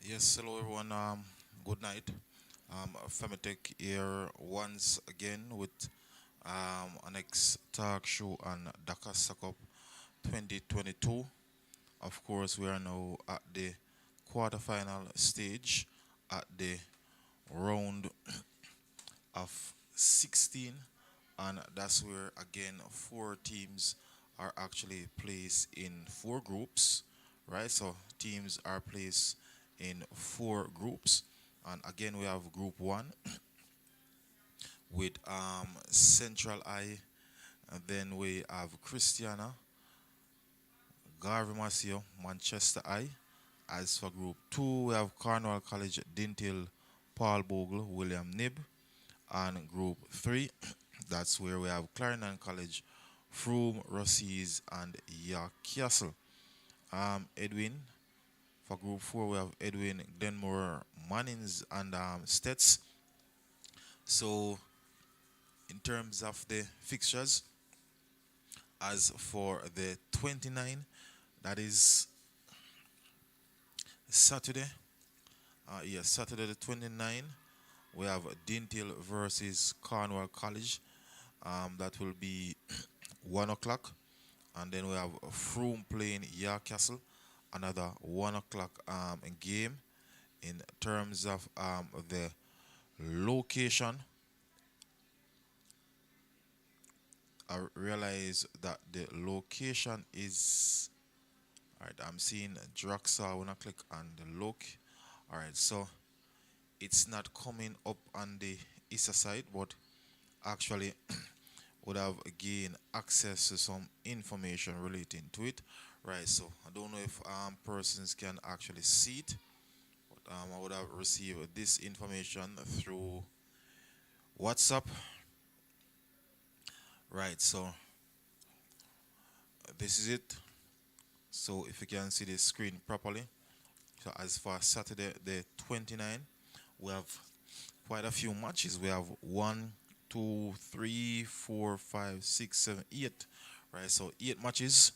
Yes, hello everyone. Good night. Femitech here once again with our next talk show on DaCosta Cup 2022. Of course, we are now at the quarterfinal stage at the round of 16, and that's where again four teams are actually placed in four groups, right? So teams are placed in four groups, and again we have group one with Central I, and then we have Christiana, Garvey Masio, Manchester I. As for group two, we have Cornwall College, Dintil, Paul Bogle, William Nib, and group three, that's where we have Clarendon College, Froome, Rossies, and York Castle. Edwin, for group four, we have Edwin, Glenmore, Mannings, and Stets. So, in terms of the fixtures, as for the 29, that is Saturday. Yes, Saturday the 29, we have Dintil versus Cornwall College. That will be 1 o'clock. And then we have Froome playing York Castle, another 1 o'clock game. In terms of the location, I realize that the location is all right. I'm seeing Draxa when I click on the look. All right, so it's not coming up on the east side, but actually would have gained access to some information relating to it. Right, so I don't know if persons can actually see it, but I would have received this information through WhatsApp. Right, so this is it. So if you can see the screen properly, so as for Saturday the 29, we have quite a few matches. We have one, two, three, four, five, six, seven, eight. Right, so eight matches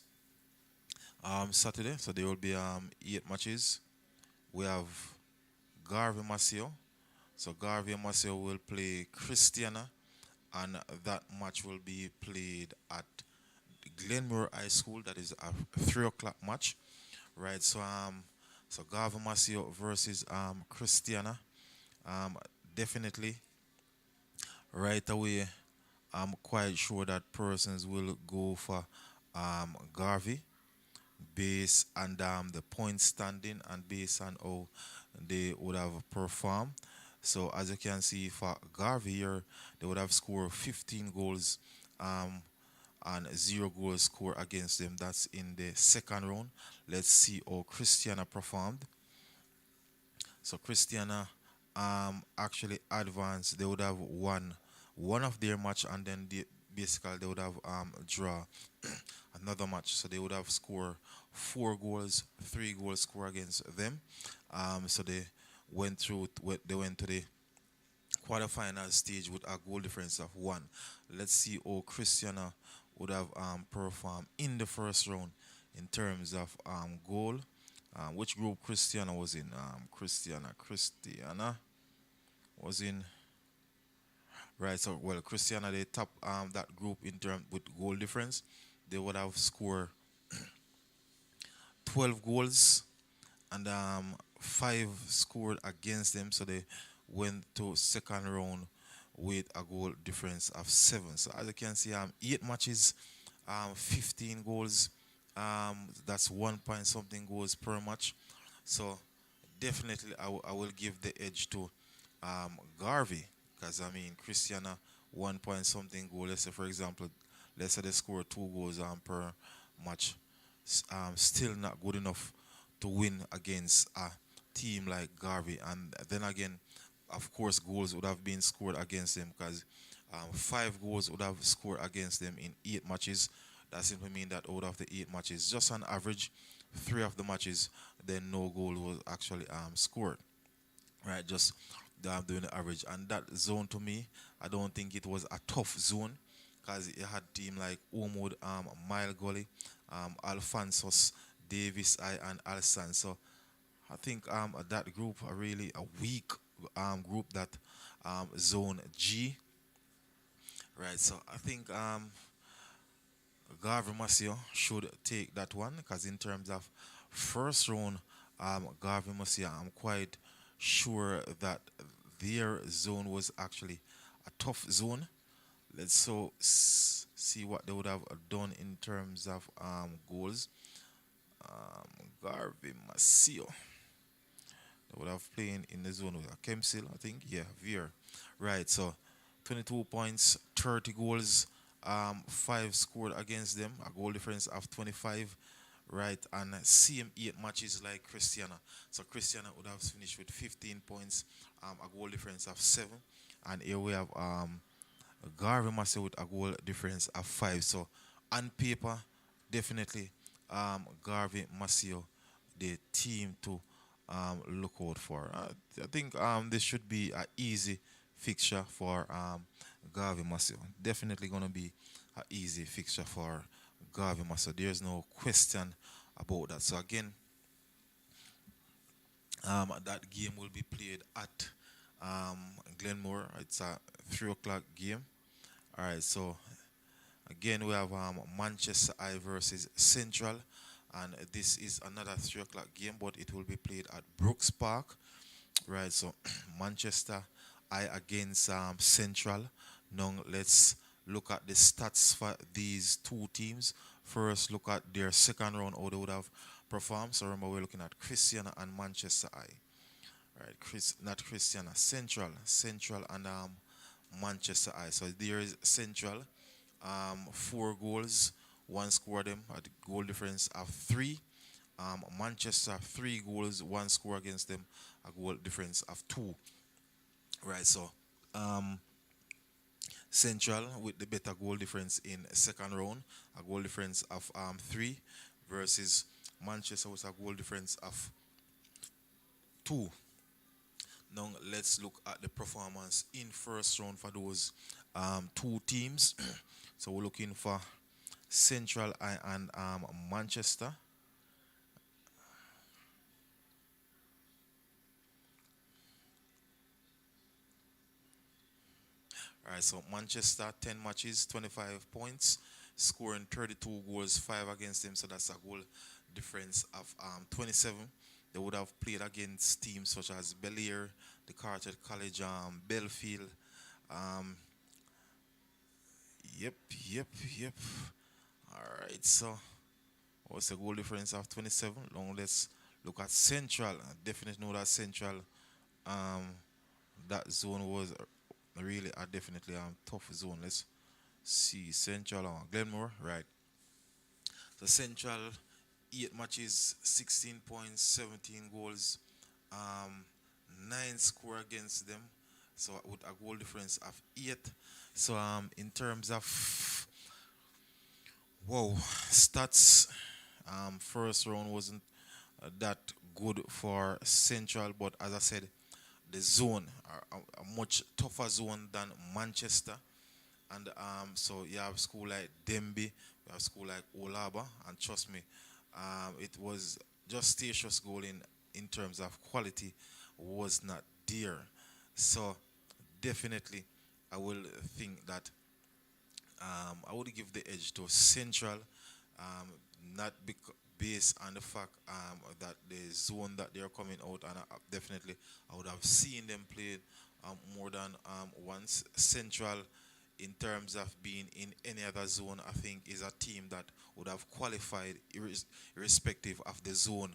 Saturday. So there will be eight matches. We have Garvey Masio. So Garvey Masio will play Christiana, and that match will be played at Glenmore High School. That is a 3 o'clock match, right? So Garvey Masio versus Christiana. Um, Definitely right away. I'm quite sure that persons will go for Garvey based on the point standing and based on how they would have performed. So as you can see for Garvey here, they would have scored 15 goals um, and 0 goals scored against them. That's in the second round. Let's see how Christiana performed. So Christiana actually advanced. They would have won one of their match, and then basically they would have draw another match. So they would have scored 4 goals, 3 goals scored against them. So they went through. They went to the quarterfinal stage with a goal difference of one. Let's see how Christiana would have performed in the first round in terms of goal. Which group Christiana was in? Christiana was in. Right, so well, Christiana they top that group in term with goal difference. They would have scored 12 goals, and five scored against them. So they went to second round with a goal difference of seven. So as you can see, eight matches, 15 goals. That's 1 point something goals per match. So definitely, I will give the edge to Garvey, because I mean Christiana 1 point something goal. Let's say for example, let's say they score 2 goals per match. Still not good enough to win against a team like Garvey. And then again, of course, goals would have been scored against them, because 5 goals would have scored against them in 8 matches. That simply means that out of the 8 matches, just on average, 3 of the matches, then no goal was actually scored. Right, just doing the average. And that zone to me, I don't think it was a tough zone, because it had team like Omod, Mile Gully, Alphonsus, Davis I, and Alston. So I think that group are really a weak group, that zone G, right? So I think Garvey Masio should take that one, because in terms of first round, Garvey Masio, I'm quite sure that their zone was actually a tough zone. Let's see what they would have done in terms of goals. Garvey Masio. They would have playing in the zone with a Kemsil, I think. Yeah, Veer. Right, so 22 points, 30 goals, 5 scored against them, a goal difference of 25. Right, and same 8 matches like Christiana. So Christiana would have finished with 15 points, a goal difference of 7. And here we have Garvey Master with a goal difference of 5. So on paper, definitely Garvey Masio, the team to look out for. I think this should be an easy fixture for Garvey Masio. Definitely going to be an easy fixture for Garvey Masio. There's no question about that. So again, that game will be played at Glenmore. It's a 3 o'clock game. All right, so again, we have Manchester Eye versus Central, and this is another 3 o'clock game, but it will be played at Brooks Park, right? So Manchester Eye against Central. Now let's look at the stats for these two teams. First, look at their second round, how they would have performed. So remember, we're looking at Christiana and Manchester Eye. Right, not Christiana, Central and Manchester Eye. So there is Central, 4 goals, one score them at goal difference of 3. Manchester 3 goals, one score against them, a goal difference of 2. Right, so um, Central with the better goal difference in second round, a goal difference of 3, versus Manchester with a goal difference of 2. Now let's look at the performance in first round for those two teams. So we're looking for Central and Manchester. All right, so Manchester 10 matches, 25 points, scoring 32 goals, 5 against them. So that's a goal difference of 27. They would have played against teams such as Bel-Air, the Carter College, Belfield. Um, yep, yep, yep. All right, so what's the goal difference of 27? Now let's look at Central. I definitely know that Central, um, that zone was really a definitely tough zone. Let's see Central on Glenmore, right? So Central 8 matches, 16 points, 17 goals, um, 9 score against them. So with a goal difference of 8. So in terms of wow stats, first round wasn't that good for Central, but as I said, the zone are a much tougher zone than Manchester. And so you have school like Demby, you have school like Olaba, and trust me, it was just Statius goal in terms of quality was not there. So definitely, I will think that I would give the edge to Central, um, not based on the fact that the zone that they're coming out, and definitely I would have seen them play more than once. Central, in terms of being in any other zone, I think is a team that would have qualified irrespective of the zone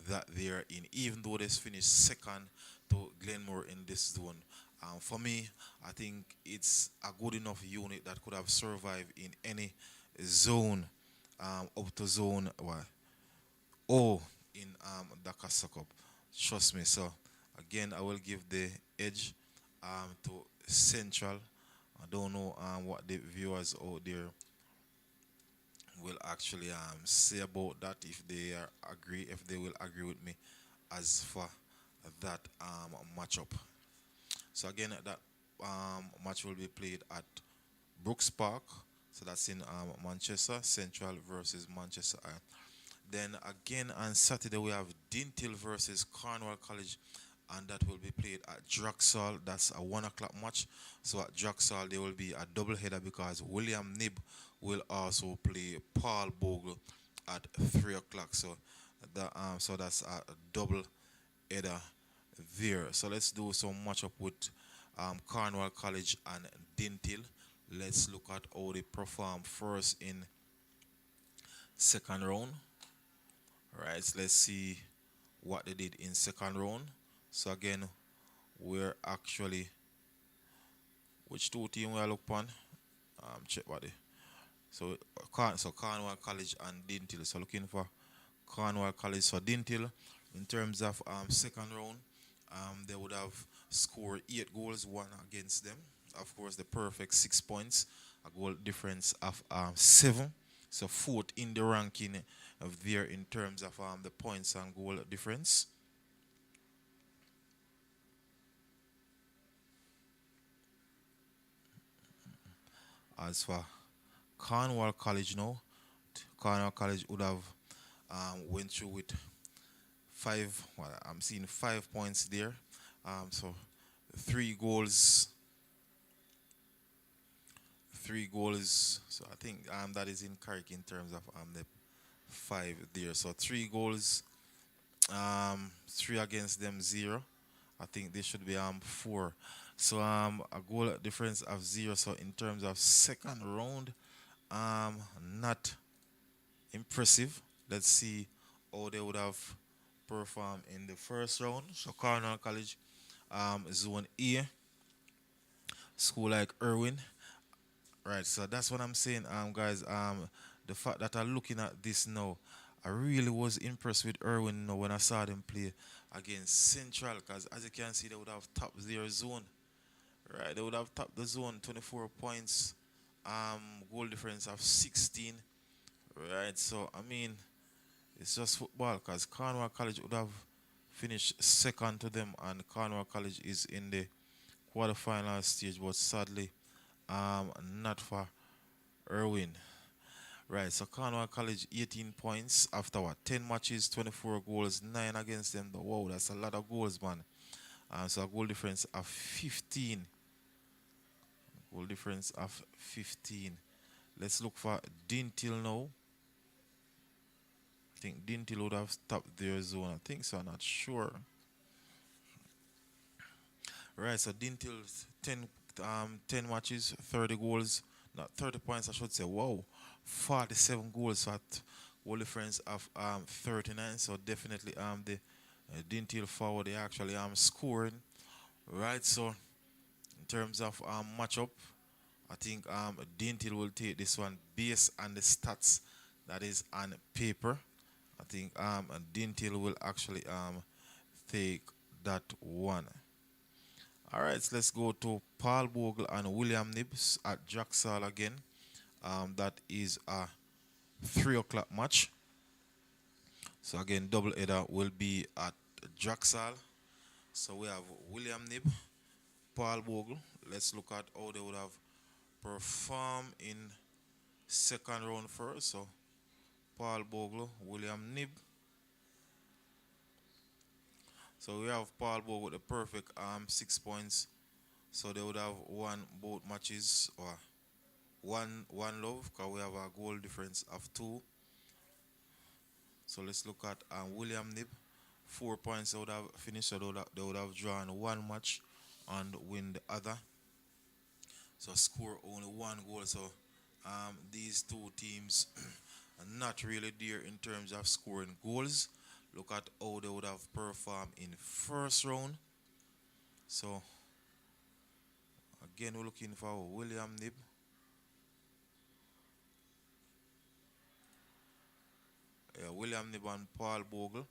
that they're in, even though they finished second to Glenmore in this zone. For me, I think it's a good enough unit that could have survived in any zone, up to zone or in DaCosta Cup. Trust me. So again, I will give the edge to Central. I don't know what the viewers out there will actually say about that, if they are agree, if they will agree with me as for that matchup. So again, that match will be played at Brooks Park. So that's in Manchester Central versus Manchester. Then again on Saturday we have Dintil versus Cornwall College, and that will be played at Draxall. That's a 1 o'clock match. So at Draxall there will be a double header because William Nib will also play Paul Bogle at 3 o'clock. So that's a double header there. So let's do some matchup with Cornwall College and Dintil. Let's look at how they perform first in second round. Right, so let's see what they did in second round. So again, we're actually which two team we are look upon. Check what they. So Cornwall College and Dintil. So looking for Cornwall College. So Dintil, in terms of second round, they would have scored 8 goals, one against them. Of course, the perfect 6 points, a goal difference of 7. So fourth in the ranking of there in terms of the points and goal difference. As for Cornwall College now, Cornwall College would have went through with 5. Well, I'm seeing 5 points there. So 3 goals, 3 goals. So I think that is incorrect in terms of the 5 there. So 3 goals, 3 against them 0. I think they should be 4. So a goal difference of 0. So in terms of second round, not impressive. Let's see how they would have performed in the first round. So Cornell College, Zone A, school like Irwin. Right, so that's what I'm saying, guys. The fact that I'm looking at this now, I really was impressed with Irwin, when I saw them play against Central, because as you can see, they would have topped their zone. Right, they would have topped the zone, 24 points, goal difference of 16. Right, so I mean, it's just football, because Cornwall College would have finished second to them, and Cornwall College is in the quarterfinal stage, but sadly, not for Irwin. Right, so Cornwall College 18 points after what? 10 matches, 24 goals, 9 against them. Wow, that's a lot of goals, man. So a goal difference of 15. Goal difference of 15. Let's look for Dintil now. I think Dintil would have stopped their zone. I think so, I'm not sure. Right, so Dintil's 10 matches, 30 goals, not 30 points, I should say. Wow, 47 goals, so at goal difference of 39. So definitely the Dintil forward, they actually scoring. Right, so in terms of matchup, I think Dintil will take this one based on the stats that is on paper. I think Dintil will actually take that one. All right, so let's go to Paul Bogle and William Nibs at Jacksal again. That is a 3 o'clock match. So again, double header will be at Jacksal. So we have William Nib, Paul Bogle. Let's look at how they would have performed in second round first. So Paul Bogle, William Nib. So we have Paul Bogle with the perfect 6 points. So they would have won both matches, or one love, because we have a goal difference of 2. So let's look at William Nib. 4 points they would have finished, so they would have drawn one match and win the other. So score only 1 goal. So these two teams are not really there in terms of scoring goals. Look at how they would have performed in first round. So again, we're looking for William Nib. Yeah, William Nib and Paul Bogle.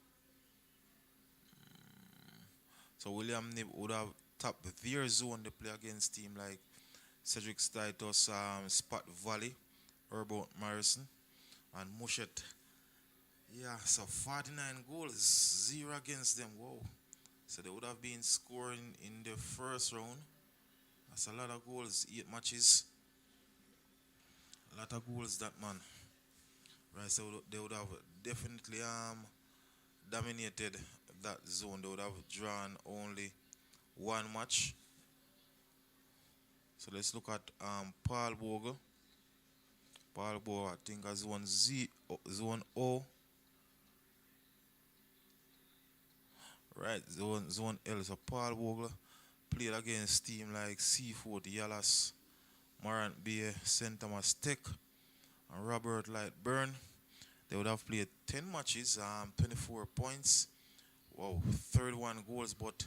So William Nib would have topped their zone. They play against team like Cedric Stitus, Spot Valley, Herbert Morrison, and Mushet. Yeah, so 49 goals, 0 against them. Whoa. So they would have been scoring in the first round. That's a lot of goals, 8 matches. A lot of goals, that man. Right, so they would have definitely dominated that zone. They would have drawn only one match. So let's look at Paul Bogle. Paul Bogle, I think, has zone O. Right, zone L. So Paul Bogle played against team like Seafood, Yalas, Morant Bay, St. Thomas Tech, and Robert Lightburn. They would have played 10 matches, 24 points. Wow, 31 goals, but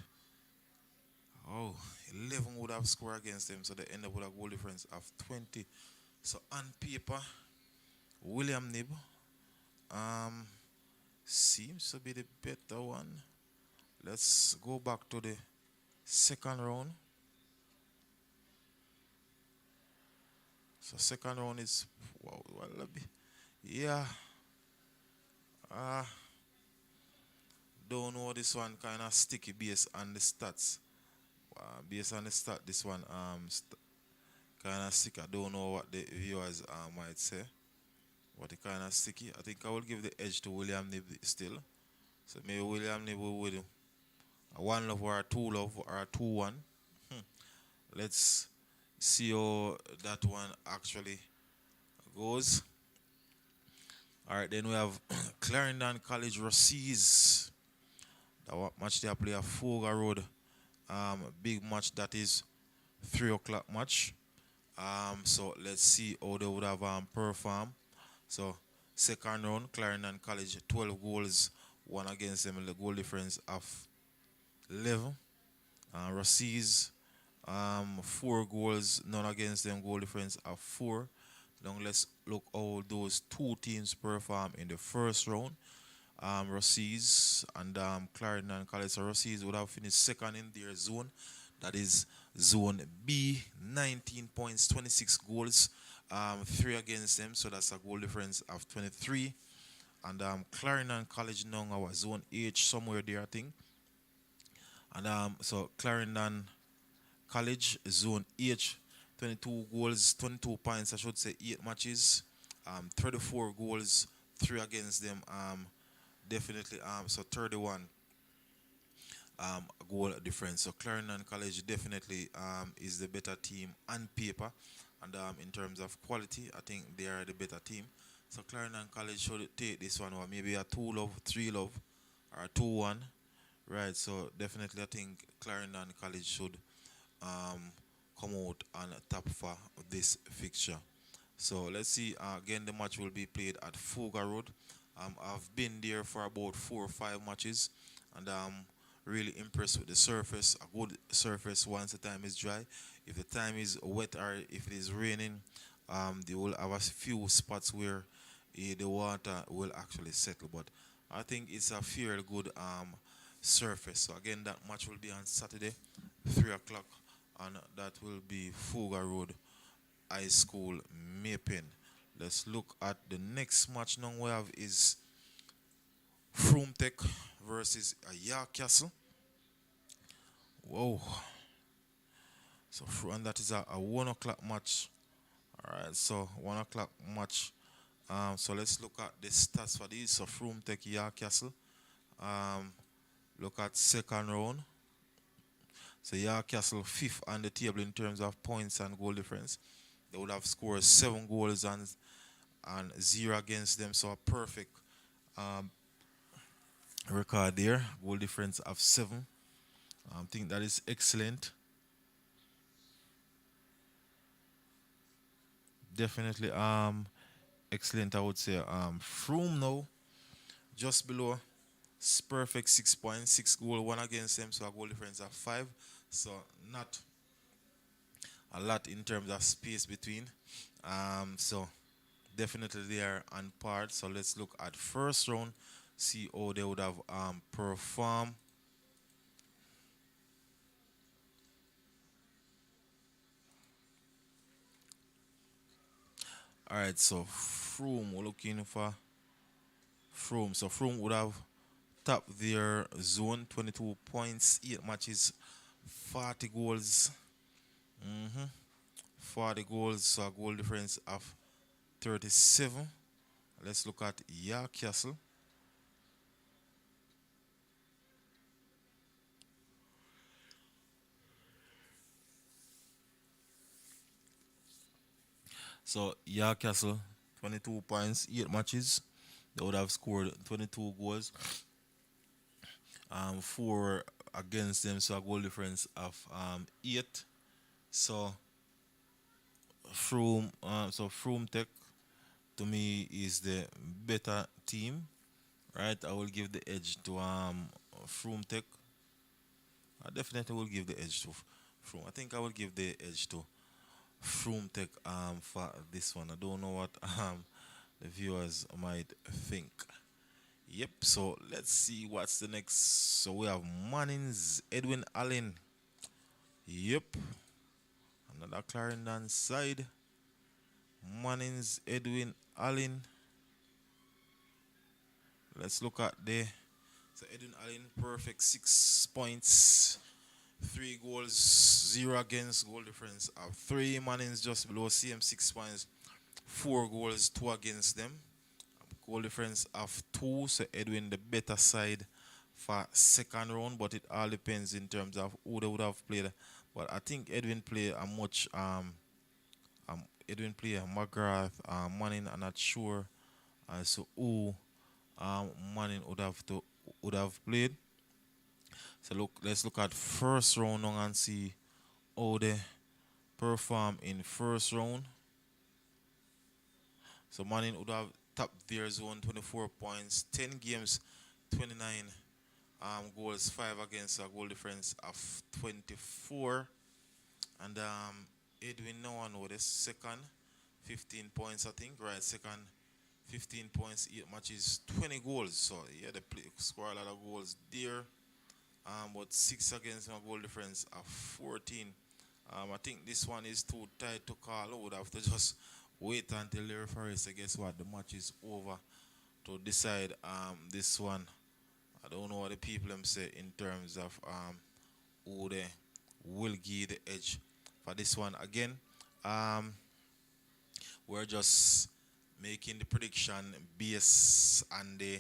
oh, 11 would have scored against them, so they end up with a goal difference of 20. So on paper, William Nib um, seems to be the better one. Let's go back to the second round. So second round is wow, well, yeah. Uh, don't know this one kind of sticky based on the stats. Based on the stat, this one kind of sticky. I don't know what the viewers might say. What it kind of sticky. I think I will give the edge to William Nib still. So maybe William Nib will do a one love or a two love or a 2-1. Let's see how that one actually goes. All right, then we have Clarendon College Rossies. That match they play a Foga Road. Big match that is 3 o'clock match. So let's see how they would have performed. So second round, Clarendon College 12 goals, one against them, the goal difference of 11. Rossies 4 goals, none against them, goal difference of 4. Now let's look how those two teams perform in the first round. Rossies and Clarendon College. So Rossies would have finished second in their zone. That is zone B, 19 points, 26 goals, 3 against them. So that's a goal difference of 23. And Clarendon College now our zone H somewhere there, I think. And so Clarendon College zone H, 22 goals, 22 points, I should say, 8 matches, 34 goals, 3 against them. Definitely so 31 goal difference. So Clarendon College definitely is the better team on paper, and in terms of quality, I think they are the better team. So Clarendon College should take this one, or maybe a 2-love, 3-love, or a 2-1. Right, so definitely I think Clarendon College should come out on top for this fixture. So let's see. Again, the match will be played at Foga Road. I've been there for about 4 or 5 matches, and I'm really impressed with the surface. A good surface once the time is dry. If the time is wet or if it is raining, they will have a few spots where the water will actually settle. But I think it's a fairly good surface. So again, that match will be on Saturday, 3 o'clock, and that will be Foga Road High School, Maypen. Let's look at the next match now we have is Froome Tech versus York Castle. Whoa. So and that is a 1 o'clock match. Alright, so 1 o'clock match. So let's look at the stats for these. So Froome Tech, York Castle. Look at second round. So York Castle fifth on the table in terms of points and goal difference. They would have scored 7 goals and 0 against them. So a perfect record there. Goal difference of 7. I think that is excellent. Definitely excellent, I would say. Froome now just below. It's perfect 6 points, 6 goal, 1 against them, so a goal difference of 5. So not a lot in terms of space between. So definitely they are on par. So let's look at first round, see how they would have performed. All right, so Froome, we're looking for Froome. So Froome would have topped their zone, 22 points, 8 matches, 40 goals. 40 goals, so a goal difference of 37. Let's look at York Castle. So Castle, 22 points, 8 matches. They would have scored 22 goals. Four against them, so a goal difference of 8. So Froome Tech to me is the better team, right? I will give the edge to Froome Tech. I definitely will give the edge to Froome. I think I will give the edge to Froome Tech for this one. I don't know what the viewers might think. Yep, so let's see what's the next. So we have Manning's Edwin Allen. Yep, another Clarendon side. Manning's Edwin Allen. Let's look at the so Edwin Allen perfect 6 points, 3 goals, 0 against, goal difference of 3. Manning's just below CM 6 points, 4 goals, 2 against them. Goal difference of 2. So Edwin the better side for second round, but it all depends in terms of who they would have played. But I think Edwin play a much Edwin play a McGrath, Manning. I'm not sure as to who Manning would have played. So let's look at first round now and see how they perform in first round. So Manning would have top their zone 24 points, 10 games, 29 goals, 5 against, a goal difference of 24. And Edwin, no one know the second, 15 points, I think, right? Second, 15 points, 8 matches, 20 goals. So, yeah, they score a lot of goals there. But 6 against, a goal difference of 14. I think this one is too tight to call. I would have to just wait until the referee say, guess what, the match is over to decide this one. I don't know what the people them say in terms of who they will give the edge for this one. Again, we're just making the prediction based on the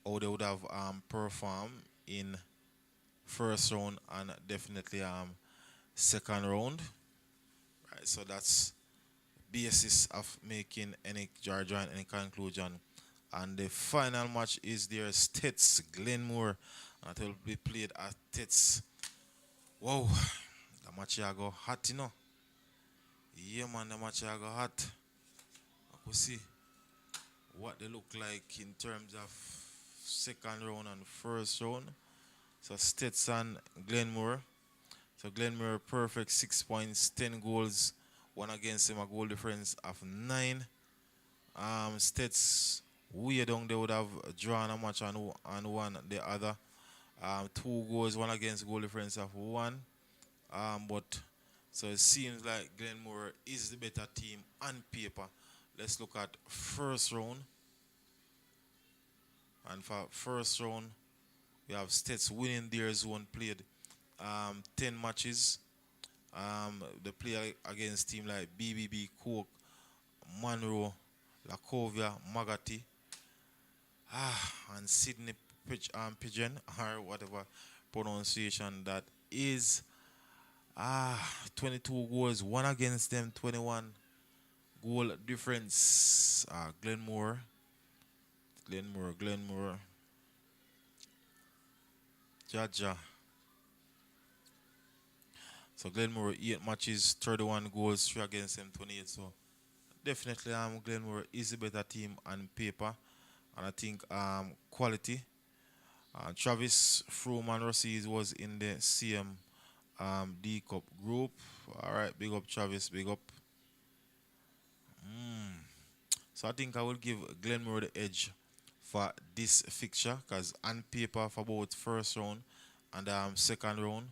how they would have performed in first round and definitely second round. Right, so that's basis of making any judgment, any conclusion. And the final match is their States Glenmore. And it will be played at States. Wow, the match here go hot, you know. Yeah, man, the match here go hot. I could see what they look like in terms of second round and first round. So States and Glenmore. So Glenmore perfect 6 points, 10 goals, 1 against him, a goal difference of 9. States way down they would have drawn a match and won the other. 2 goals, 1 against, goal difference of 1. But so it seems like Glenmore is the better team on paper. Let's look at first round. And for first round, we have States winning their zone played 10 matches. They play against team like BBB, Coke, Monroe, Lacovia, Magati, and Sydney Pigeon, or whatever pronunciation that is. 22 goals, 1 against them, 21 goal difference. Glenmore, Jaja. So Glenmore 8 matches, 31 goals, 3 against them, 28. So definitely Glenmore is a better team on paper, and I think quality. Travis Froome and Rossi was in the same D Cup group. All right, big up Travis, big up. So I think I will give Glenmore the edge for this fixture because on paper for both first round and second round,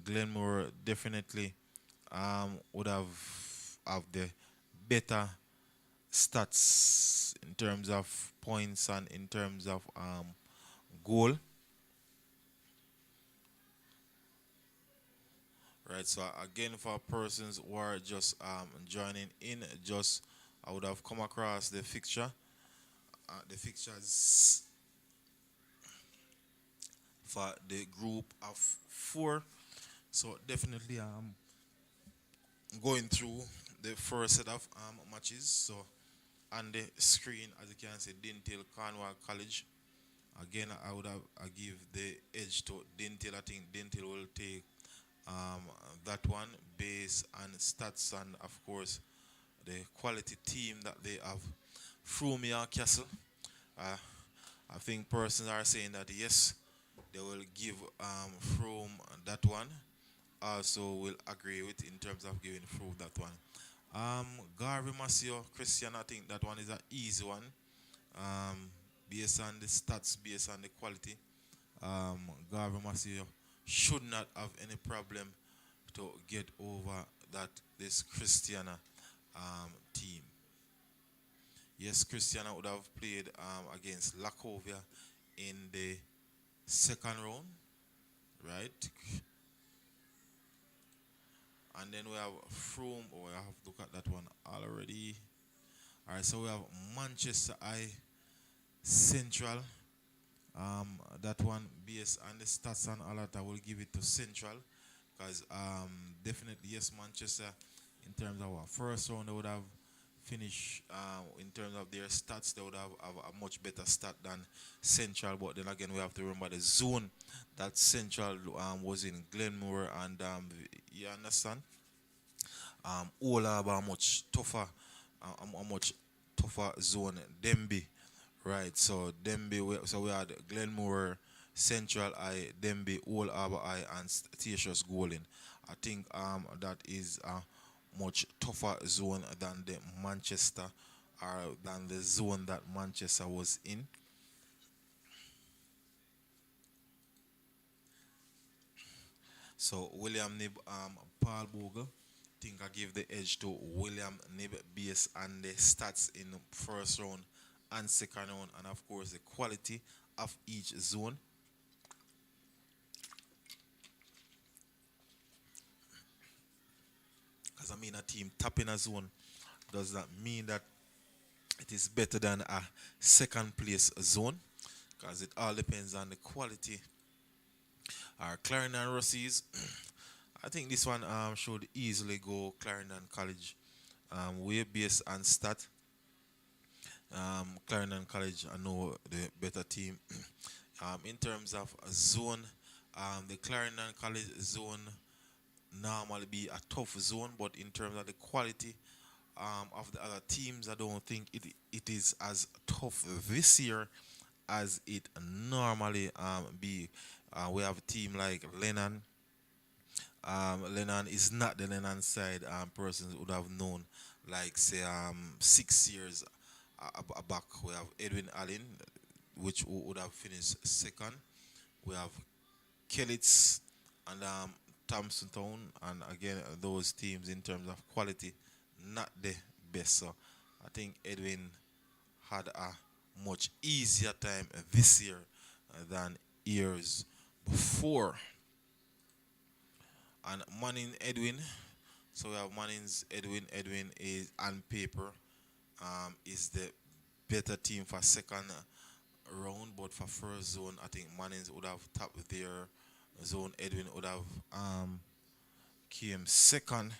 Glenmore definitely would have the better stats in terms of points and in terms of goal. Right, so again, for persons who are just joining in, just I would have come across the fixture, the fixtures for the group of 4. So definitely going through the first set of matches. So on the screen, as you can see, Dintil Cornwall College. Again, I would have I give the edge to Dintil. I think Dintil will take um, that one based on stats and of course the quality team that they have. Fromia Castle. Uh, I think persons are saying that yes, they will give From that one. Also, will agree with in terms of giving From that one. Garvey Masio Christian, I think that one is an easy one. Um, Based on the stats, based on the quality, Garvey Masio should not have any problem to get over that this Christiana team. Yes, Christiana would have played against Lakovia in the second round, right? And then we have Froome. Oh, I have to look at that one already. All right, so we have Manchester Eye Central. That one based on the stats and all that, I will give it to Central because definitely yes, Manchester in terms of our first round they would have finished in terms of their stats they would have a much better stat than Central. But then again, we have to remember the zone that Central was in Glenmore and you understand. All have a much tougher, a much tougher zone. Demby, right? So Demby, so we had Glenmore, Central Eye, Demby, All Harbour Eye, and Statius Golding. I think that is a much tougher zone than the Manchester or than the zone that Manchester was in. So William Nib, Paul Bogle. Think I give the edge to William Nib based on the stats in the first round and second round, and of course the quality of each zone. Because I mean a team tapping a zone does not mean that it is better than a second place zone. Because it all depends on the quality. Our Clarendon Rossies. I think this one should easily go Clarendon College. Way based on stat. Clarendon College, I know the better team. In terms of zone, the Clarendon College zone normally be a tough zone, but in terms of the quality of the other teams, I don't think it is as tough this year as it normally be. We have a team like Lennon. Lennon is not the Lennon side persons would have known, like say 6 years back. We have Edwin Allen, which would have finished second. We have Kellitz and Thompson Town, and again those teams in terms of quality, not the best. So I think Edwin had a much easier time this year than years before. And Manning Edwin. So we have Manning's Edwin. Edwin is on paper is the better team for second round, but for first zone, I think Manning's would have tapped their zone. Edwin would have came second,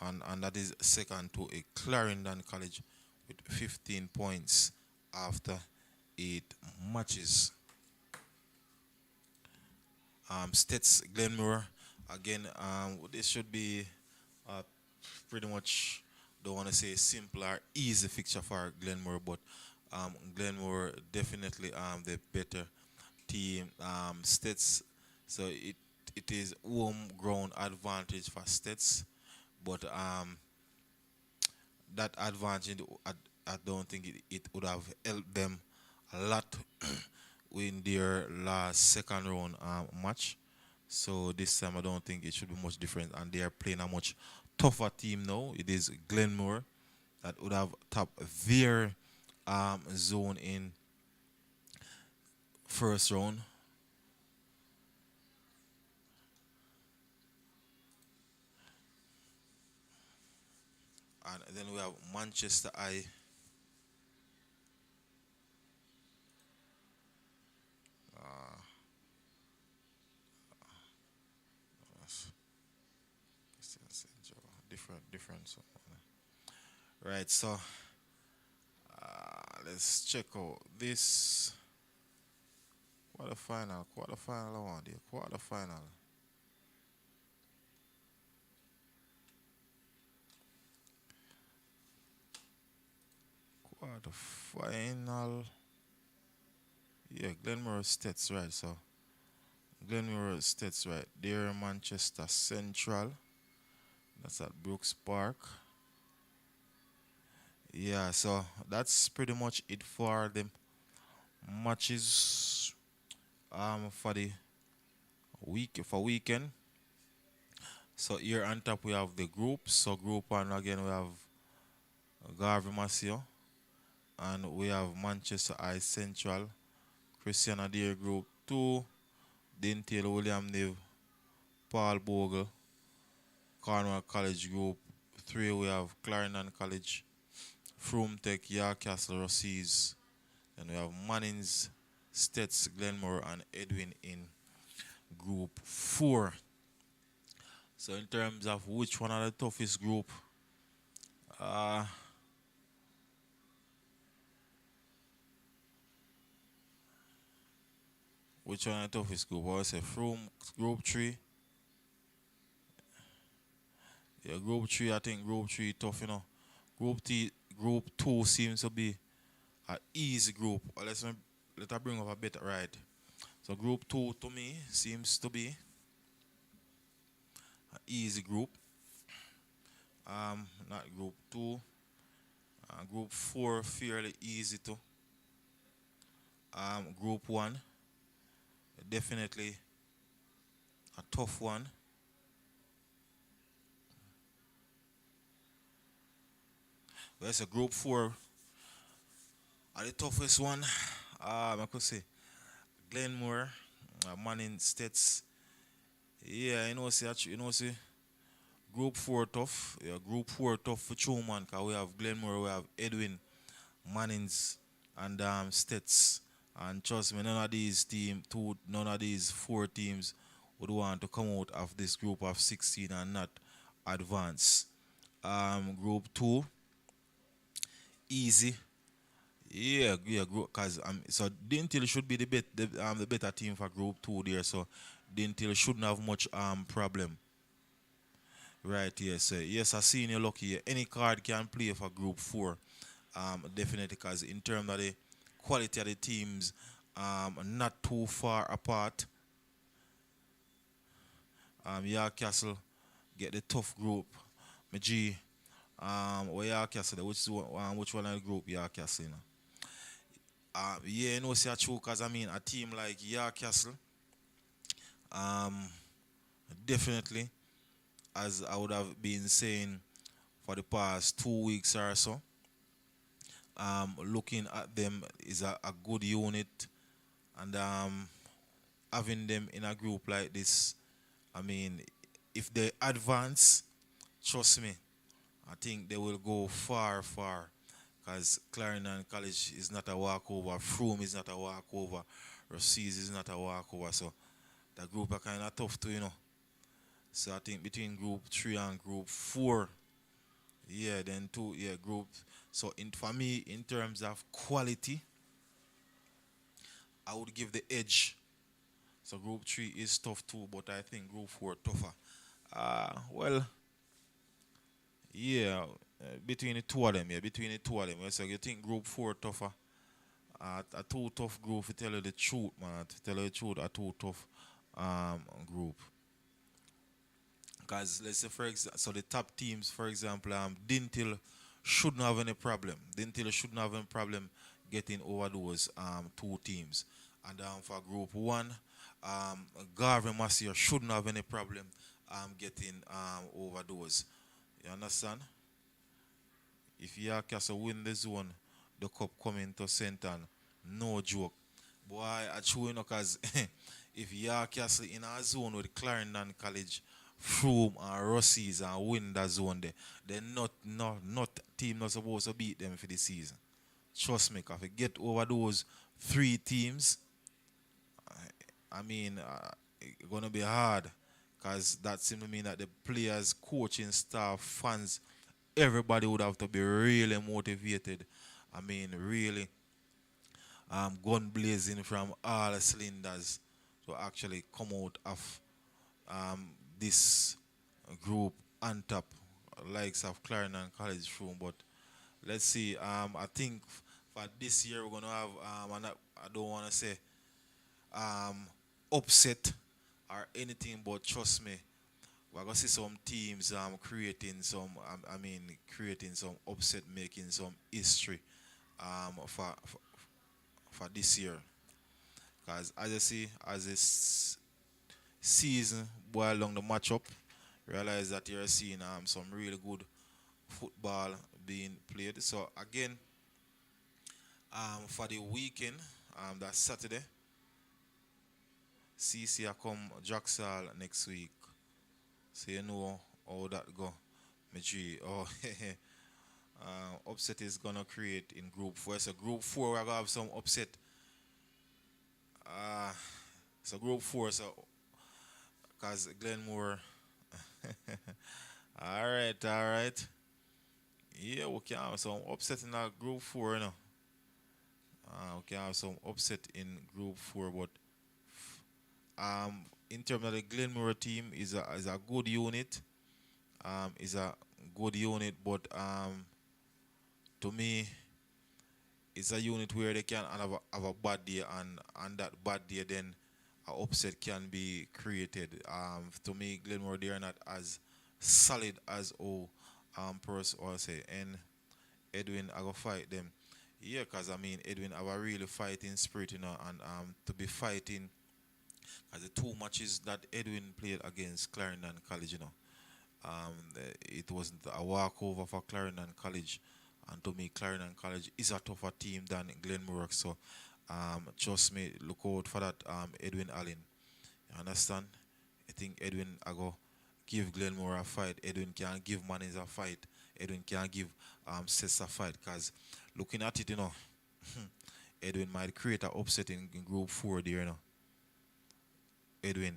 and that is second to a Clarendon College with 15 points after 8 matches. States Glenmore again. This should be uh, pretty much don't want to say simple or easy fixture for Glenmore, but Glenmore definitely the better team. States, so it is home ground advantage for States, but that advantage I don't think it would have helped them a lot in their last second round match. So this time I don't think it should be much different, and they are playing a much tougher team now. It is Glenmore that would have topped their zone in first round. And then we have Manchester Eye. Uh, different, different. So, Right, so let's check out this quarterfinal. I want the quarterfinal. Quarterfinal. Yeah, Glenmore States, right? So Glenmore States, right? There, Manchester Central. That's at Brooks Park. Yeah, so that's pretty much it for the matches for the weekend. So here on top we have the groups. So group one again we have Garvey Masio and we have Manchester High Central, Christian Adair group two, Dintel William Neve, Paul Bogle, Cornwall College group three we have Clarendon College, Froome Tech, York Castle Rossies, and we have Mannings, Stets, Glenmore, and Edwin in group four. So in terms of which one are the toughest group, uh, which one are the toughest group? I would say Froome group three. Yeah, group three. I think group three tough. Group two seems to be an easy group. Let us bring up a bit right. So group two to me seems to be an easy group. Not group two. Group four fairly easy too. Group one definitely a tough one. Whereas a group four are the toughest one. I could say Glenmore, Manning States. Yeah, see, group four tough. Yeah, group four tough for Truman, cause we have Glenmore, we have Edwin, Mannings, and Stets. And trust me, none of these four teams would want to come out of this group of 16 and not advance. Group two, easy. Yeah, cause so Dintil should be the better team for group two there. So Dintil shouldn't have much problem. Right, yes, yes, I seen you lucky. Any card can play for group four. Definitely, because in terms of the quality of the teams, not too far apart. York Castle get the tough group. My G, where York Castle, which one of the group York Castle? You know? Yeah, see, I true, because I mean, a team like York Castle, um, definitely, as I would have been saying for the past 2 weeks or so, looking at them is a good unit, and having them in a group like this, I mean, if they advance, trust me, I think they will go far, far. Because Clarendon College is not a walkover, Froome is not a walkover, Rossies is not a walkover. So the group are kind of tough too. So I think between group three and group four, yeah, then two, yeah, group. So for me, in terms of quality, I would give the edge. So group three is tough too, but I think group four tougher. Well, yeah, between the two of them, yeah, between the two of them. So you think group four tougher? A too tough group, to tell you the truth, man. To tell you the truth, a too tough group. Because let's say for example, so the top teams, for example, Dintil shouldn't have any problem. Dintil shouldn't have any problem getting over those two teams. And for group one, Garvey Massier shouldn't have any problem getting over those. You understand? If Yarcastle win the zone, the cup coming to Senton. No joke. Boy, I true because if Yarcastle in a zone with Clarendon College, Froome and Rossies and win that zone there, then not team not supposed to beat them for the season. Trust me, if you get over those three teams, I mean, it's gonna be hard because that simply mean that the players, coaching staff, fans, everybody would have to be really motivated. I mean, really gun blazing from all cylinders to actually come out of um, this group on top, likes of Clarendon College room. But let's see. I think for this year we're gonna have. And I don't want to say um, upset or anything, but trust me, we're gonna see some teams creating some. I mean, creating some upset, making some history for this year. Because as I see, as this season boil along the matchup, realize that you're seeing some really good football being played. So again, for the weekend, that Saturday, CC a come Jacksal next week. So you know how that go. Major, oh, upset is gonna create in group four. So group four, we're gonna have some upset. Uh, so group four, so because Glenmore. All right. Yeah, we can have some upset in our group four, you know. We can have some upset in group four, but in terms of the Glenmore team, is a good unit. Is a good unit, but to me, it's a unit where they can have a bad day, and that bad day then a upset can be created. To me, Glenmore they are not as solid as Purse or say, and Edwin I go fight them. Yeah, cause I mean Edwin have a really fighting spirit, you know, and to be fighting as the two matches that Edwin played against Clarendon College, you know, it wasn't a walkover for Clarendon College, and to me, Clarendon College is a tougher team than Glenmore. So, trust me, look out for that Edwin Allen. You understand? I think Edwin I go give Glenmore a fight. Edwin can give Mannings a fight. Edwin can give Sets a fight. Cause looking at it, you know, Edwin might create an upset in Group Four there, you know. Edwin.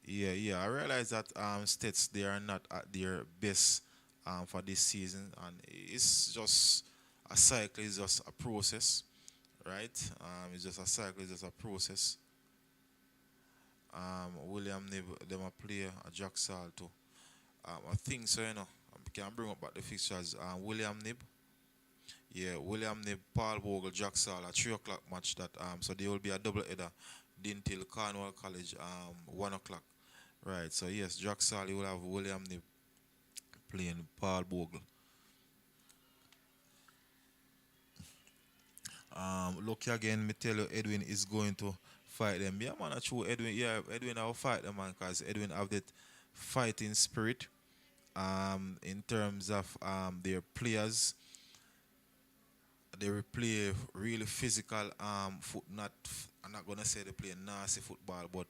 Yeah. I realize that States they are not at their best for this season, and it's just a cycle. It's just a process, right? It's just a cycle. It's just a process. William Nib, them a player, a Jack Sall too. I think so, you know. I can bring up back the fixtures. William Nib, yeah, William Nib, Paul Bogle, Jack Sall, a 3 o'clock match. That so there will be a double header. Dintil Cornwall College, 1 o'clock. Right. So yes, Jack Sall, you will have William Nib playing Paul Bogle. Lucky again, me tell you, Edwin is going to fight them. Yeah, man, true. Edwin, yeah, Edwin will fight them, man, because Edwin have that fighting spirit. In terms of their players, they will play really physical foot. I'm not gonna say they play nasty football, but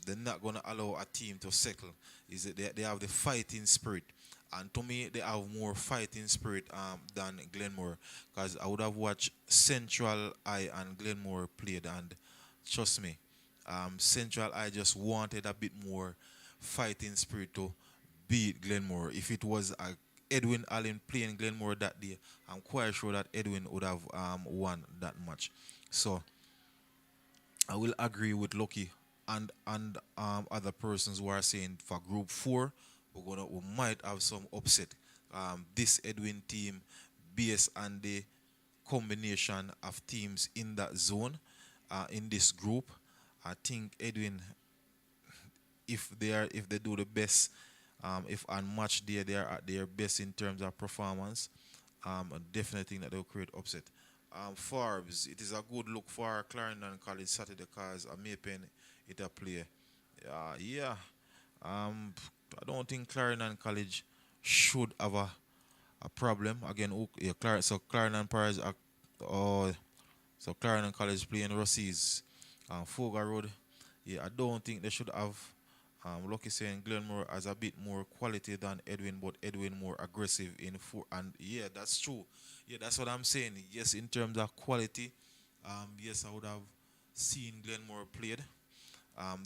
they're not gonna allow a team to settle. Is that they have the fighting spirit, and to me they have more fighting spirit than Glenmore. Because I would have watched Central Eye and Glenmore played, and trust me, Central Eye just wanted a bit more fighting spirit to beat Glenmore. If it was a Edwin Allen playing Glenmore that day, I'm quite sure that Edwin would have won that match. So I will agree with Lucky and other persons who are saying for Group Four, we might have some upset. This Edwin team, based on the combination of teams in that zone, in this group, I think Edwin, if they do the best, if on match day they are at their best in terms of performance, I definitely think that they'll create upset. Forbes, it is a good look for Clarendon College Saturday because I'm making it a play. Yeah. Um, I don't think Clarendon College should have a problem. Again, yeah, so Clarendon Paris, oh, so Clarendon College playing Rossies, Foga Road. Yeah, I don't think they should have. Lucky saying Glenmore has a bit more quality than Edwin, but Edwin more aggressive in four. And yeah, that's true. Yeah, that's what I'm saying. Yes, in terms of quality, yes, I would have seen Glenmore played.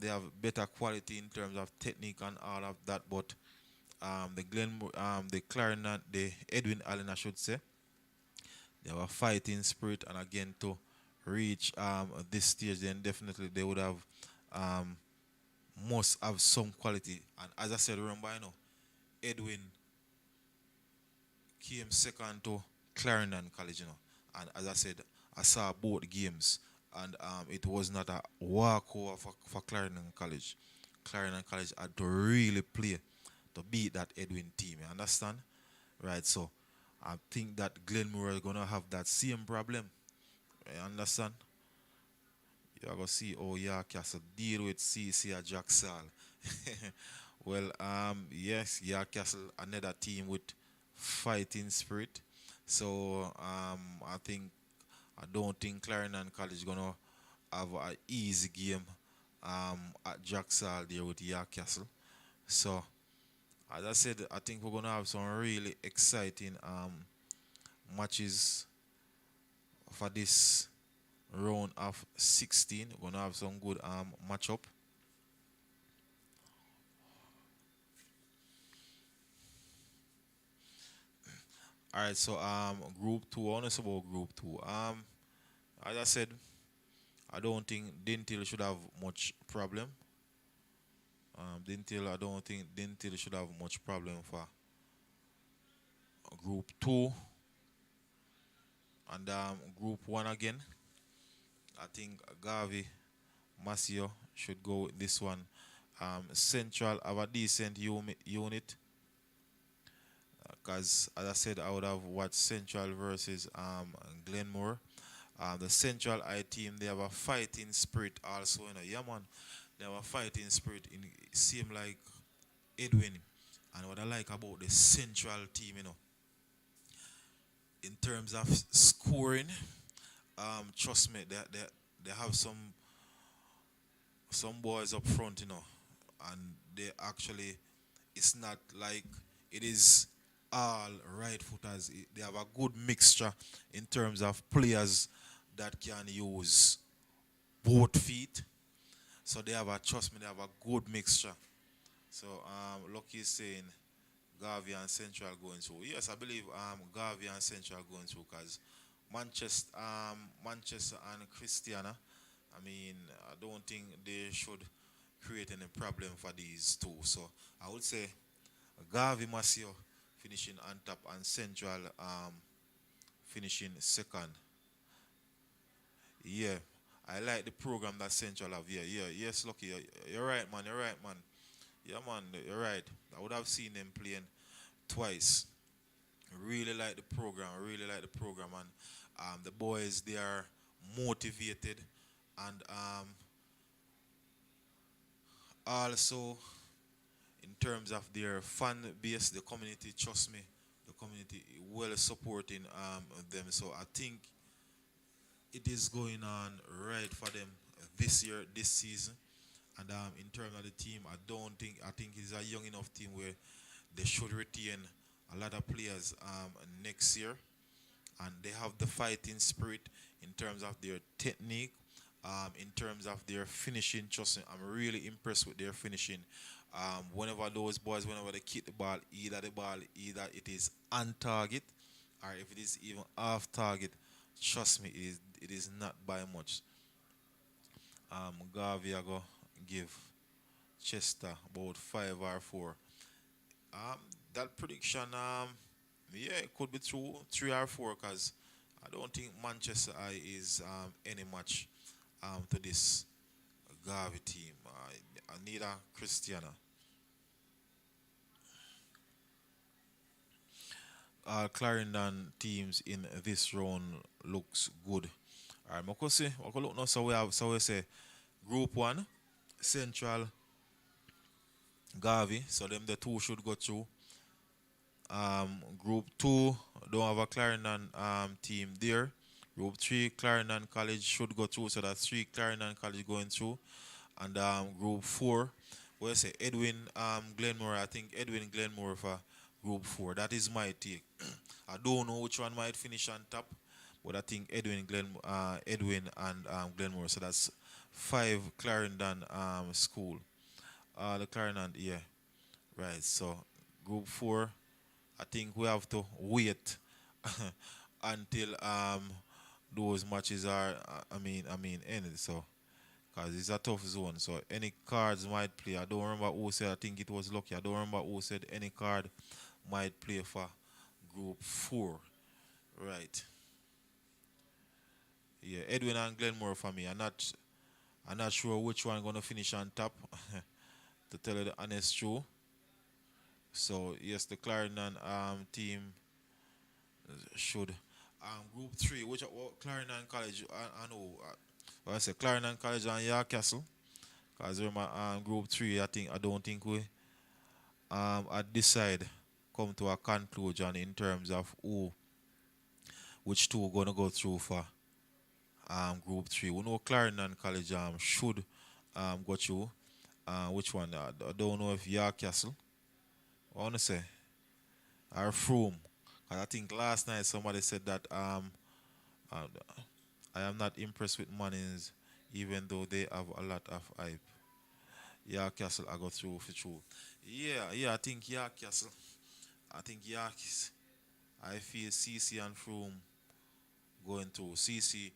They have better quality in terms of technique and all of that, but the Clarendon, the Edwin Allen, I should say, they have a fighting spirit, and again to reach this stage, then definitely they would have um, must have some quality. And as I said, remember, Edwin came second to Clarendon College, and as I said, I saw both games, and it was not a walkover for Clarendon College. Clarendon College had to really play to beat that Edwin team. You understand? Right. So I think that Glenmore is gonna have that same problem. You understand? You're gonna see how Castle deal with CC at Jack Sall. Well, yes, Castle another team with fighting spirit. So I don't think Clarendon College gonna have an easy game at Jack Sall there with Castle. So as I said, I think we're gonna have some really exciting matches for this round of 16. We're gonna have some good matchup. All right, so group two. Honest about group two. As I said, I don't think Dentil should have much problem. I don't think Dentil should have much problem for group two, and group one again. I think Gavi, Masio should go with this one. Central have a decent unit because, as I said, I would have watched Central versus Glenmore. The Central I team, they have a fighting spirit also. Yeah, man, they have a fighting spirit in same like Edwin. And what I like about the Central team, in terms of scoring, trust me, they have some boys up front, and they actually, it's not like it is all right footers. They have a good mixture in terms of players that can use both feet. So they have a, trust me, they have a good mixture. So Lucky is saying Garvey and Central going through. Yes, I believe Garvey and Central going through because Manchester and Christiana. I mean, I don't think they should create any problem for these two. So I would say Garvey Masio finishing on top and Central finishing second. Yeah, I like the program that Central have. Yeah. Yes, Lucky. You're right, man. You're right, man. Yeah, man. You're right. I would have seen them playing twice. Really like the program. Really like the program, and the boys they are motivated, and also in terms of their fan base, the community. Trust me, the community well supporting them. So I think it is going on right for them this year, this season. And in terms of the team, I think it's a young enough team where they should retain a lot of players next year, and they have the fighting spirit in terms of their technique, in terms of their finishing. Trust me, I'm really impressed with their finishing. Whenever those boys, whenever they kick the ball, either it is on target, or if it is even off target, trust me, it is not by much. Garvey I go give Chester about 5 or 4. Um, that prediction, yeah, it could be true, 3 or 4, because I don't think Manchester Eye is any match to this Garvey team. Neither Christiana. Clarendon teams in this round looks good. All right, Makosi, we look now. So we say Group One, Central, Garvey. So them the two should go through. Group two don't have a Clarendon team there. Group three, Clarendon College should go through. So that's three Clarendon College going through. And group four, where say Edwin Glenmore. I think Edwin Glenmore for group four. That is my take. I don't know which one might finish on top, but I think Edwin and Glenmore. So that's 5 Clarendon school. The Clarendon, yeah, right. So Group 4, I think we have to wait until those matches are ended. So because it's a tough zone. So any cards might play. I don't remember who said. I think it was Lucky. I don't remember who said any card might play for Group 4. Right. Yeah, Edwin and Glenmore for me. I'm not sure which one gonna finish on top. To tell you the honest truth. So yes, the Clarendon team should Group 3. Which Clarendon College? I know. I say Clarendon College and York Castle. Cause remember Group 3. I don't think we at this side come to a conclusion in terms of which two gonna go through for Group 3. We know Clarendon College should go through. Which one? I don't know if York Castle. I wanna say or Froome. 'Cause I think last night somebody said that uh, I am not impressed with Mannings, even though they have a lot of hype. York Castle I go through for true. Yeah, I think York Castle. I think York is I feel CC and Froome going to CC.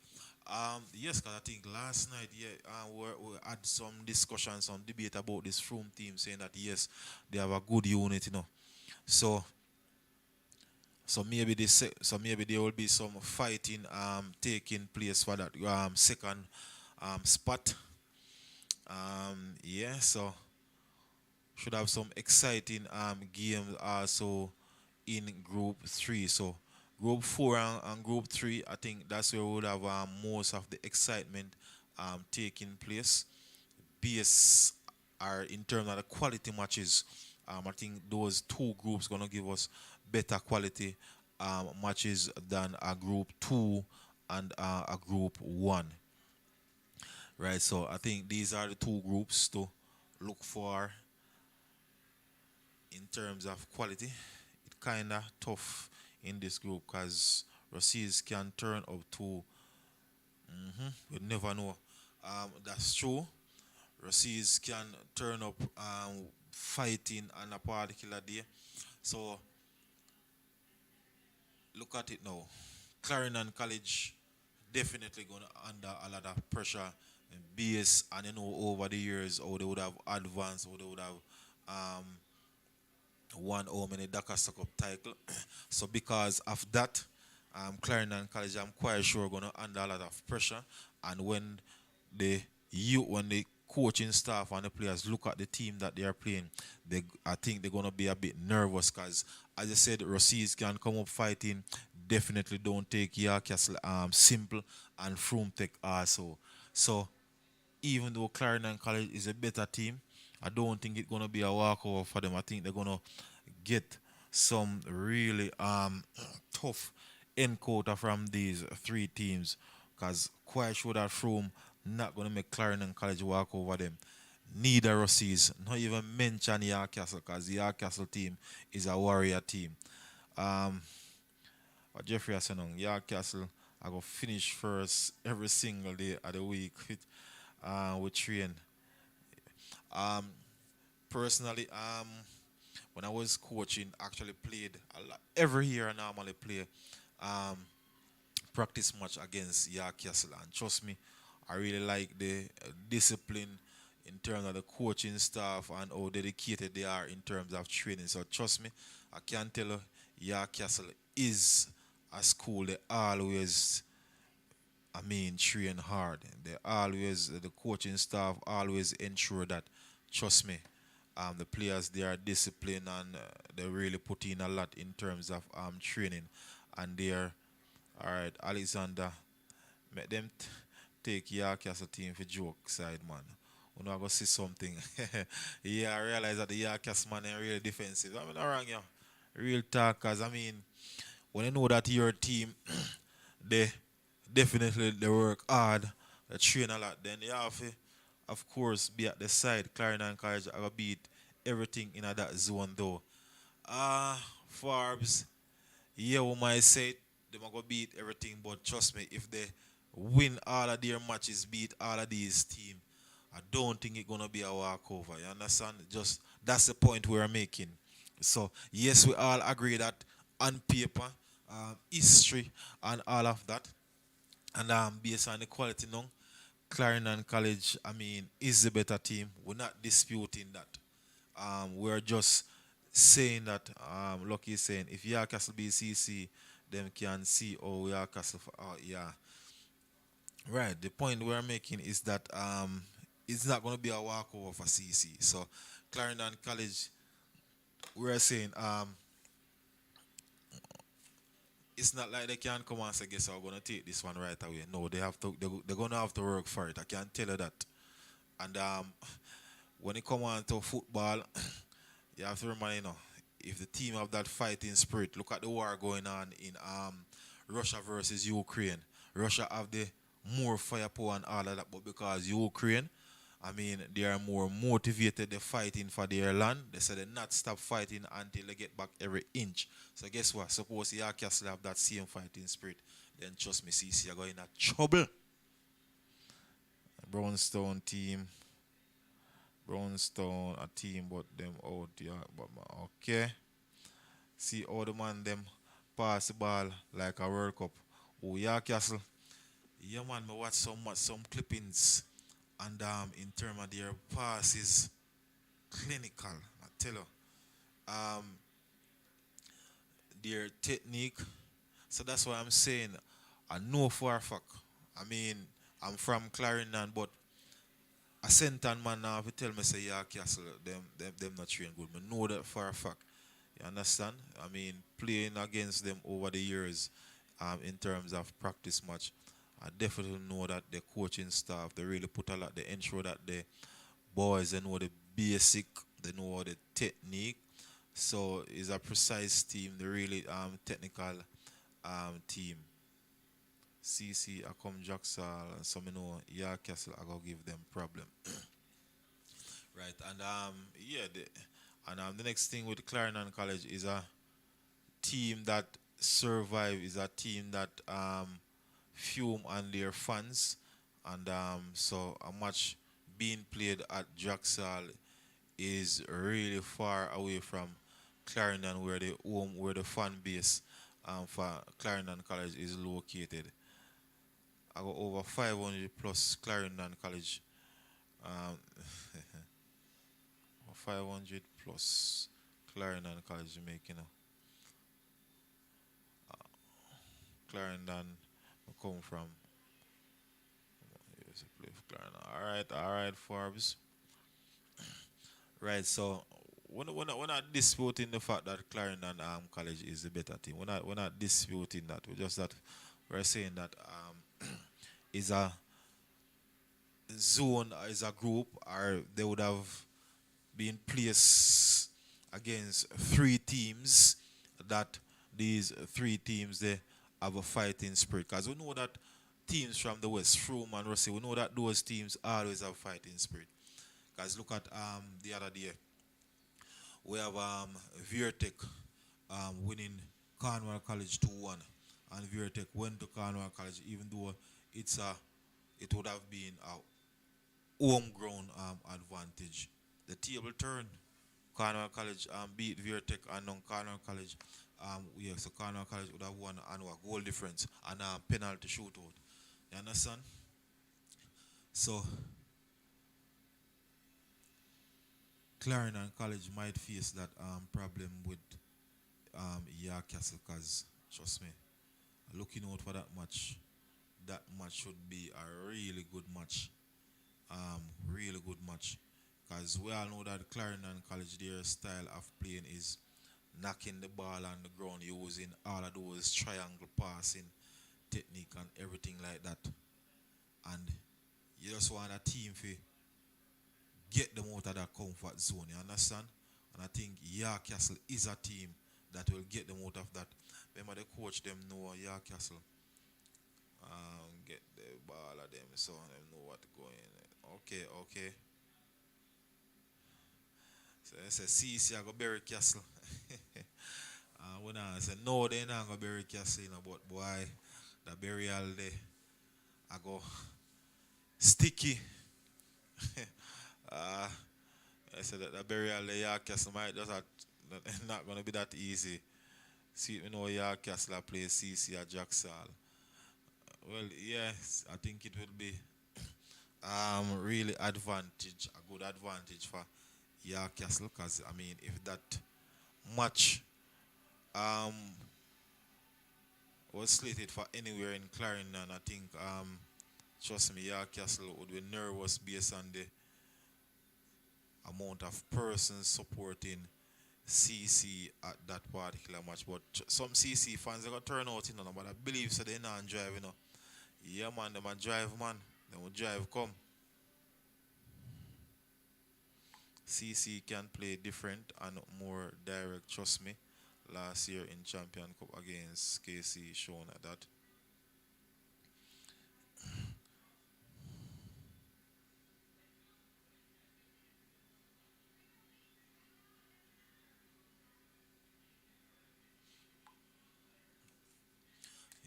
Yes, because I think last night, we had some discussion, some debate about this Froome team saying that yes, they have a good unit, So, so maybe there will be some fighting taking place for that second spot. Yeah, so should have some exciting games also in Group 3. So Group 4 and Group 3, I think that's where we would have most of the excitement taking place. Base are in terms of the quality matches. I think those two groups gonna give us better quality matches than a Group 2 and a Group 1. Right, so I think these are the two groups to look for in terms of quality. It kind of tough in this group because Russies can turn up to, we never know. That's true. Russies can turn up fighting on a particular day. So look at it now. Clarendon College definitely gonna under a lot of pressure and BS and over the years how they would have advanced, how they would have um, won how many DaCosta Cup title. So because of that, Clarendon College, I'm quite sure gonna under a lot of pressure. And the when the coaching staff and the players look at the team that they are playing, I think they're gonna be a bit nervous because, as I said, Rossies can come up fighting. Definitely don't take York Castle simple and Froome take also. So even though Clarendon College is a better team, I don't think it's gonna be a walkover for them. I think they're gonna get some really tough encounter from these three teams. Because quite sure that Froome not gonna make Clarendon College walk over them. Neither Russies, not even mention York Castle, because the York Castle team is a warrior team. Um, what Jeffrey has said, York Castle, I go finish first every single day of the week with train. Um, Personally, when I was coaching, actually played a lot. Every year I normally play um, practice match against York Castle, and trust me, I really like the discipline in terms of the coaching staff and how dedicated they are in terms of training. So trust me, I can tell you, York Castle is a school they always train hard. The coaching staff always ensure that, trust me, the players, they are disciplined and they really put in a lot in terms of training. And they're, all right, Alexander, make them take your Castle team for joke side, man. We know I go see something. Yeah, I realize that the York Castle man are really defensive. I mean, not wrong, yeah. Real talk, cause when you know that your team, they definitely they work hard, they train a lot, then you have to, of course, be at the side. Clarendon College are gonna beat everything in that zone though. Forbes, yeah, we might say it, they might go beat everything, but trust me, if they win all of their matches, beat all of these teams, I don't think it's gonna be a walkover. You understand? Just that's the point we're making. So yes, we all agree that on paper, history and all of that, and based on the quality now, Clarendon College, I mean, is the better team. We're not disputing that. We're just saying that, Lucky is saying, if Yarcastle BCC, them can see, oh, Yarcastle, yeah. Right. The point we're making is that it's not going to be a walkover for CC. So, Clarendon College, we're saying it's not like they can come and say, guess I'm going to take this one right away. No, they have to. They're going to have to work for it. I can tell you that. And when it comes on to football, you have to remember, if the team have that fighting spirit, look at the war going on in Russia versus Ukraine. Russia have the more firepower and all of that, but because Ukraine, I mean, they are more motivated, they're fighting for their land. They say they not stop fighting until they get back every inch. So guess what? Suppose Newcastle have that same fighting spirit, then trust me, CC are going in trouble. Brownstone team. Brownstone a team, but them out, yeah. Okay. See all the man them pass the ball like a World Cup. Oh yeah, Castle. Yeah man, me watch some clippings and in terms of their passes, clinical. I tell you. Um their technique. So that's why I'm saying I know for a fact. I mean, I'm from Clarendon, but a Senton man now if you tell me say yeah Castle, them not train good. I know that for a fact. You understand? I mean, playing against them over the years, in terms of practice match, I definitely know that the coaching staff they really put a lot. They ensure that the boys they know the basic, they know the technique. So it's a precise team, the really technical team. CC I come Jacksal, so me know yeah Castle I go give them problem. Right, and yeah, the next thing with Clarendon College is a team that survive, is a team that fume on their fans, and so a match being played at Jacksal is really far away from Clarendon, where the home, where the fan base for Clarendon College is located. I got over 500 plus Clarendon College, um, 500 plus Clarendon College making a Clarendon come from. Here's a play for Clarendon. All right, Forbes. Right, so we're not disputing the fact that Clarendon College is the better team. We're not disputing that. We're just that we're saying that is a zone, is a group, or they would have been placed against three teams that these three teams they have a fighting spirit. Because we know that teams from the West, Froome and Rossi, we know that those teams always have fighting spirit. Because look at the other day, we have Virtek winning Cornwall College 2-1. And Virtek went to Cornwall College even though it's a it would have been a home ground advantage. The table turned. Cornwall College beat Virtek and now Cornwall College yeah, so Cornwall College would have won and a goal difference and a penalty shootout. You understand? So Clarendon College might face that problem with York Castle because trust me, looking out for that match. That match should be a really good match. Really good match. Because we all know that Clarendon College, their style of playing is knocking the ball on the ground using all of those triangle passing technique and everything like that. And you just want a team to get them out of that comfort zone, you understand? And I think York Castle is a team that will get them out of that. Remember the coach them know York Castle get the ball of them so them know what going. Okay, okay. So I say CC I go bury Castle. When I say no they not go bury Castle, but boy the burial there I go sticky. uh, I said that the burial there York Castle might just have not gonna be that easy. See, you know, your Castle play CC at Jacksal. Well, yes, I think it will be really advantage, a good advantage for your Castle, because I mean, if that match um was slated for anywhere in Clarendon, I think trust me, your Castle would be nervous based on the amount of persons supporting CC at that particular match. But some CC fans are gonna turn out, you know, but I believe so they not drive, you know. Yeah man, them a drive man. They will drive come. CC can play different and more direct, trust me. Last year in Champion Cup against KC shown at that.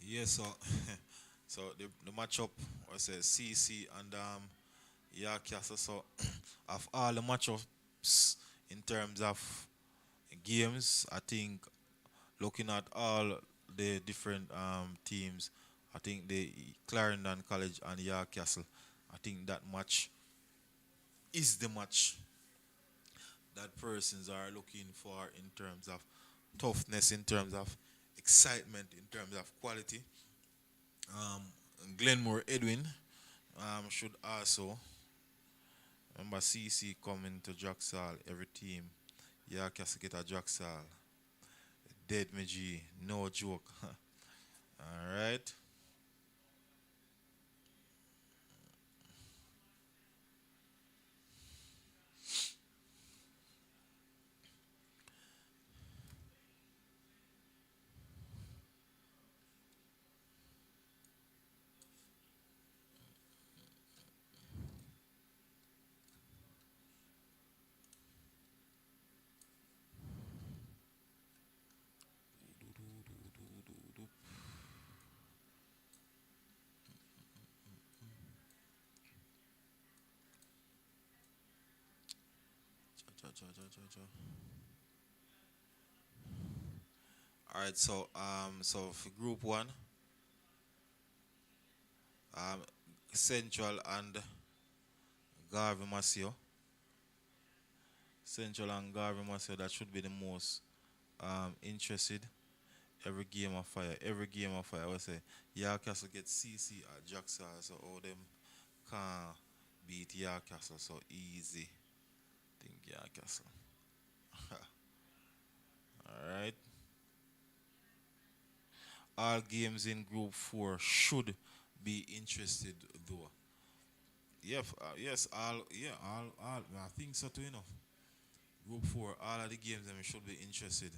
Yes, so so the matchup was CC and yeah Castle. So of all the matchups in terms of games, I think looking at all the different teams, I think the Clarendon College and York Castle, I think that match is the match that persons are looking for in terms of toughness, in terms of excitement, in terms of quality. Um, Glenmore Edwin should also remember CC coming to Jacksal, every team. York Castle get a Jacksal. Dead me G, no joke. All right. All right, so for group one, um, Central and Garvey Masio. Central and Garvey Masio, that should be the most interested. Every game of fire, every game of fire. I would say, York Castle get CC at Jackson, so all them can beat York Castle so easy. Think York Castle. All right. All games in Group 4 should be interested though. Yep, yes, all. I think so too. You know, Group 4, all of the games them should be interested.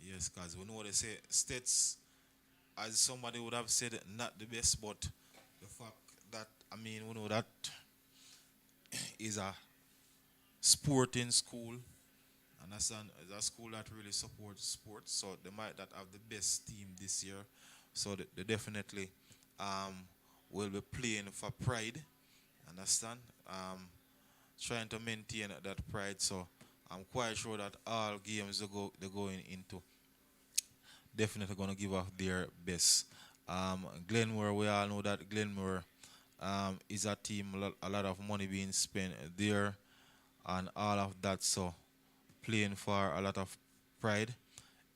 Yes, cause we know they say states, as somebody would have said, not the best, but the fact that I mean, we know that is a sporting school. Understand? It's a school that really supports sports, so they might not have the best team this year. So they definitely um, will be playing for pride. Understand? Trying to maintain that pride. So I'm quite sure that all games they're going into definitely going to give off their best. Glenmore, we all know that Glenmore is a team, a lot of money being spent there and all of that. So playing for a lot of pride.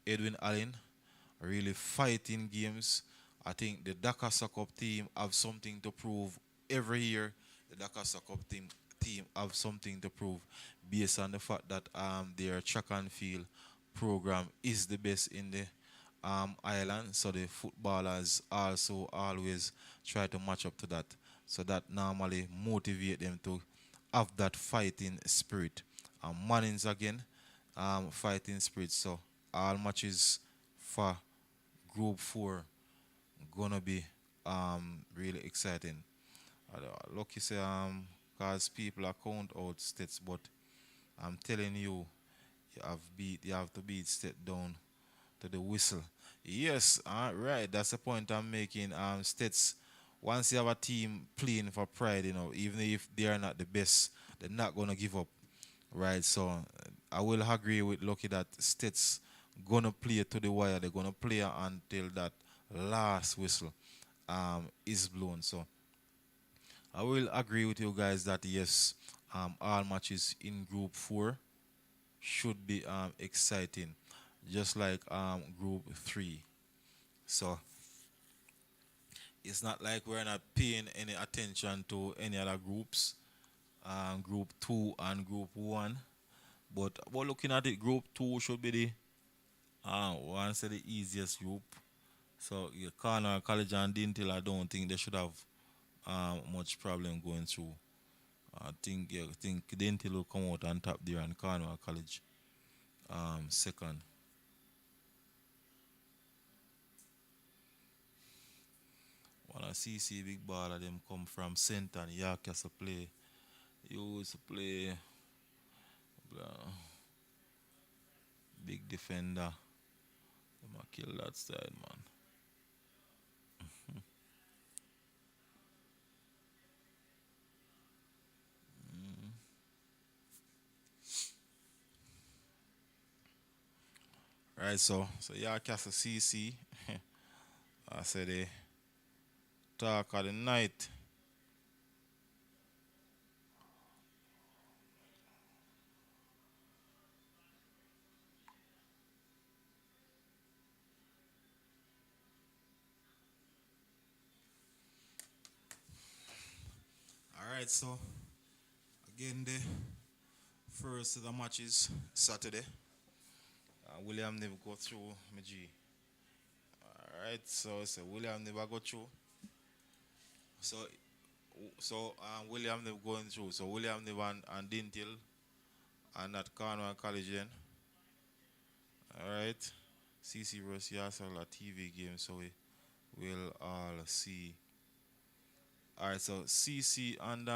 Edwin Allen really fighting games. I think the DaCosta Cup team have something to prove every year. The DaCosta Cup team have something to prove based on the fact that their track and field program is the best in the island. So the footballers also always try to match up to that. So that normally motivate them to have that fighting spirit. Mannings again, fighting spirit. So all matches for Group 4 gonna be really exciting. Lucky say cause people are count out states, but I'm telling you, you have to beat state down to the whistle. Yes, right. That's the point I'm making. States, once you have a team playing for pride, you know, even if they are not the best, they're not gonna give up, right? So I will agree with Lucky that States gonna play to the wire. They're gonna play until that last whistle is blown. So I will agree with you guys that yes, all matches in Group 4 should be exciting, just like Group 3. So it's not like we're not paying any attention to any other groups, Group 2 and Group 1. But looking at it, Group 2 should be the one say the easiest group. So your Corner College and Dintil, I don't think they should have much problem going through. I think Dintil will come out on top there and Corner College second. Wanna see big ball of them come from center and Yarcastle play. You used to play uh, big defender. Them a kill that side, man. Right, so Yarcastle CC. I said they talk of the night. Alright, so again the first of the matches Saturday. William never go through my G. Alright, so William never go through. So William never going through. So William never and Dintil and at Cornwall College then. Alright. CC versus Yasal a TV game, so we will all see. Alright, so CC and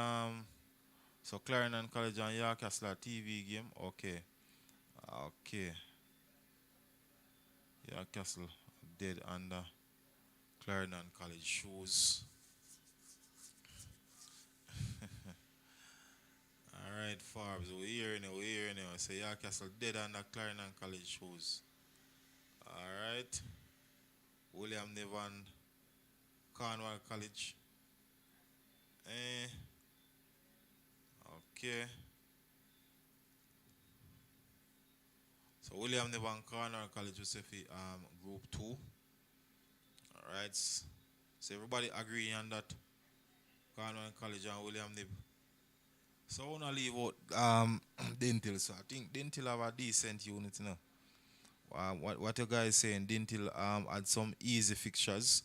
so Clarendon College and Yarcastle TV game. Okay. Okay. Yarcastle dead under Clarendon College shoes. Alright, Farbs, we're hearing it. So Yarcastle dead under Clarendon College shoes. Alright. William Nevan, Cornwall College. Okay. So William Nevan Cornwall College was group 2. Alright. So everybody agreeing on that. Cornwall College and William Nib. So I wanna leave out Dentil. So I think Dentil have a decent unit now. What you guys saying? Dentil had some easy fixtures.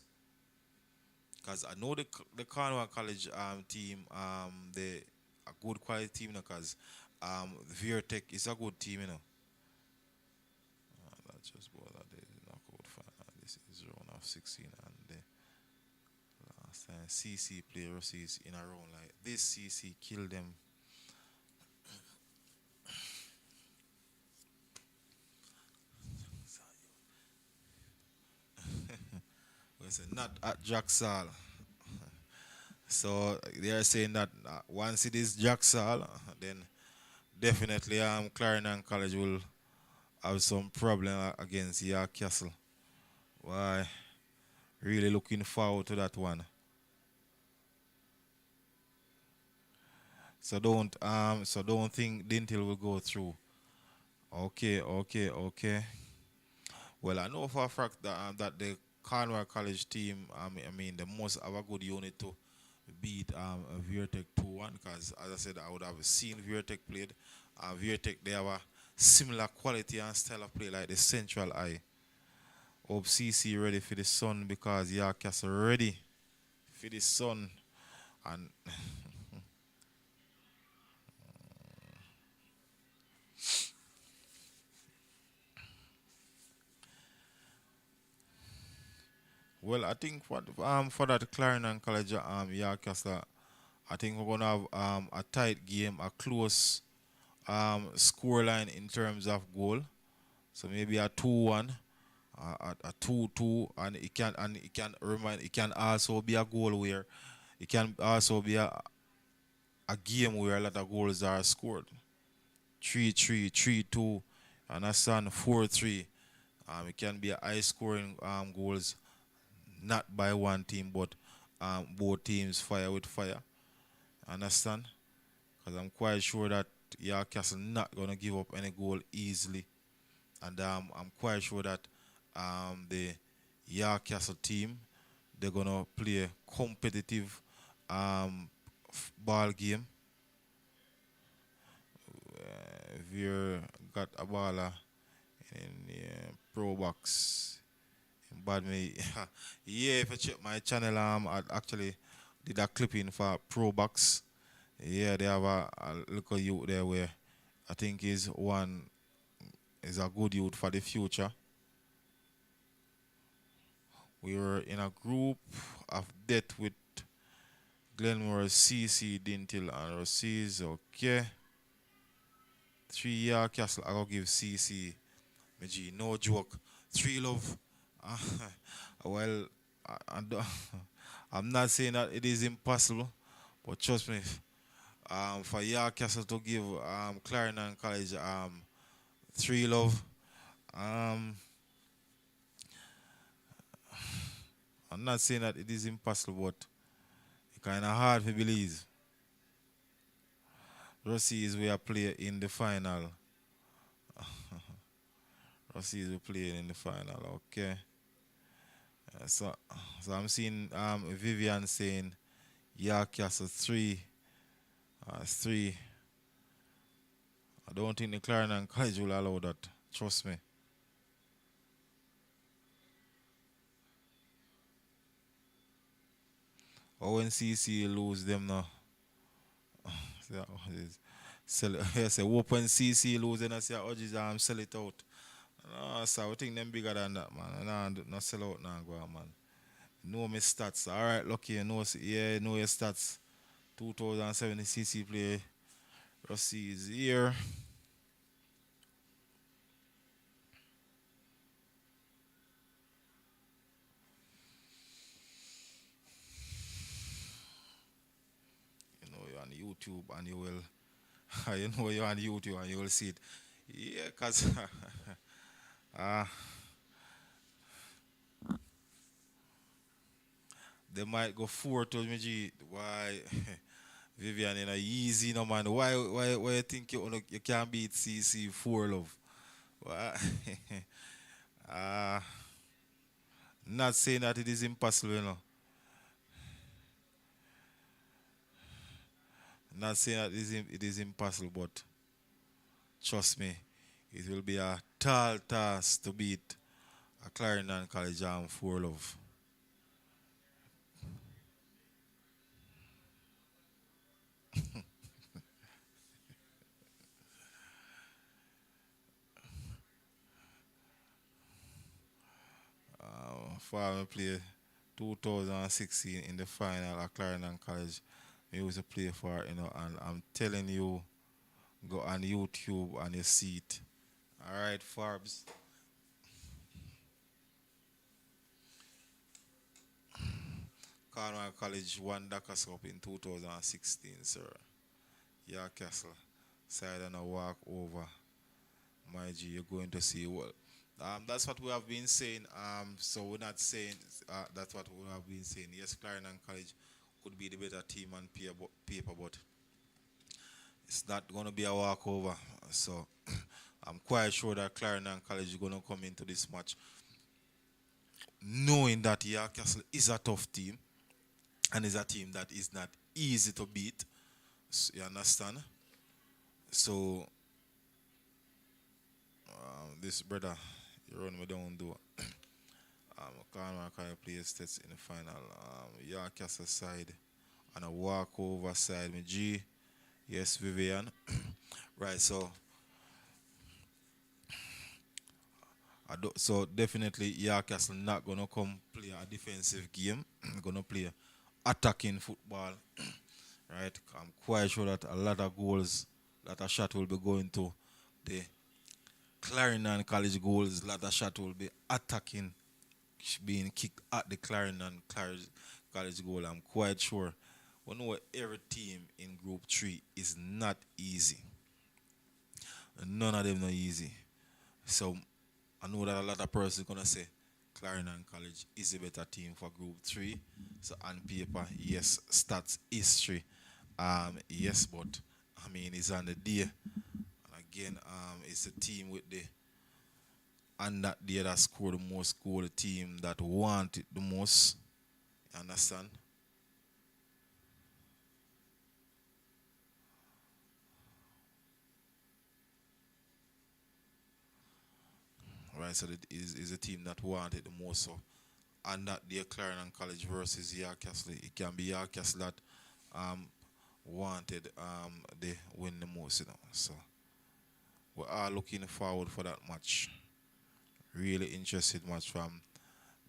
Because I know the Cornwall College team, they a good quality team because Virtech is a good team, you know. That's just what that is knockout final. This is round of 16 and the last time CC players is in a round like this. CC killed them. We say not at Jacksal. So they are saying that once it is Jacksal, then definitely Clarendon College will have some problem against York Castle. Why? Really looking forward to that one. So don't think Dintil will go through. Okay. Well, I know for a fact that the Cornwall College team, I mean, they must have a good unit to beat Virtech 2-1 because, as I said, I would have seen Virtech played. Virtech, they have a similar quality and style of play like the Central Eye. Hope CC ready for the sun because Yarcastle ready for the sun. And well, I think for that Clarendon College Yarcastle, I think we're gonna have a tight game, a close score line in terms of goal. So maybe a 2-1, a 2-2, and it can remind it can also be a goal where it can also be a game where a lot of goals are scored. 3-3, 3-2, understand 4-3. It can be a high scoring goals, not by one team, but both teams fire with fire. Understand? Because I'm quite sure that York Castle not gonna give up any goal easily, and I'm quite sure that the York Castle team they're gonna play a competitive ball game. We're got a baller in the pro box. Bad me, yeah. If you check my channel, I actually did a clipping for pro box. Yeah, they have a little youth there where I think is a good youth for the future. We were in a group of death with Glenmore, CC, Dintil, and Rossies. Okay. 3 year castle, I go give CC. My G, no joke. Three love. Well, I don't, I'm not saying that it is impossible, but trust me, for York Castle to give Clarendon College three love, um, I'm not saying that it is impossible, but it's kind of hard to believe. Rossi is we are playing in the final. Rossi is we playing in the final. Okay. So I'm seeing Vivian saying York Castle three. I don't think the Clarendon College will allow that. Trust me. ONCC lose them now. Sell it. Yes, open CC lose and I say urges sell it out. No, so I think them bigger than that, man. Nah, not sell out now, go on, man. Know my stats. Alright, lucky, yeah, know your stats. 2070 CC play. Rossi is here. You know you're on YouTube and you will you know you're on YouTube and you will see it. Yeah, cause uh, they might go four to me G. Why Vivian in a easy no man. Why you think you can't beat CC four love? Why? uh not saying that it is impossible, you know. Not saying that it is impossible, but trust me, it will be a tall task to beat a Clarendon College four love. For me play 2016 in the final at Clarendon College. Me used to play for, and I'm telling you, go on YouTube and you see it. All right, Forbes. Cornwall College won DaCosta Cup in 2016, sir. Yeah, Castle. Side and a walk over. My G, you're going to see what. That's what we have been saying. So we're not saying that's what we have been saying. Yes, Clarendon College could be the better team on paper, but it's not going to be a walkover. So I'm quite sure that Clarendon College is going to come into this match knowing that York Castle is a tough team and is a team that is not easy to beat. You understand? So this brother, you run me down do. Clanmar can play states in the final. York Castle side and a walkover side. Me G, yes, Vivian. Right, so so definitely York Castle not gonna come play a defensive game. Gonna play attacking football. Right, I'm quite sure that a lot of goals, lot of shot will be going to the Clarendon College goals. Lot of shot will be attacking, being kicked at the College goal. I'm quite sure. We know every team in Group 3 is not easy. none of them not easy. So I know that a lot of persons gonna say Clarendon College is a better team for Group 3. So on paper, yes, stats history. Yes, but I mean it's on the day. And again, it's a team with the and that day that scored the most goal, the team that want it the most. You understand? Right, so it is a team that want it the most. So and that day Clarendon College versus Yarcastle, it can be Yarcastle that um wanted they win the most, you know. So we are looking forward for that match. Really interested match from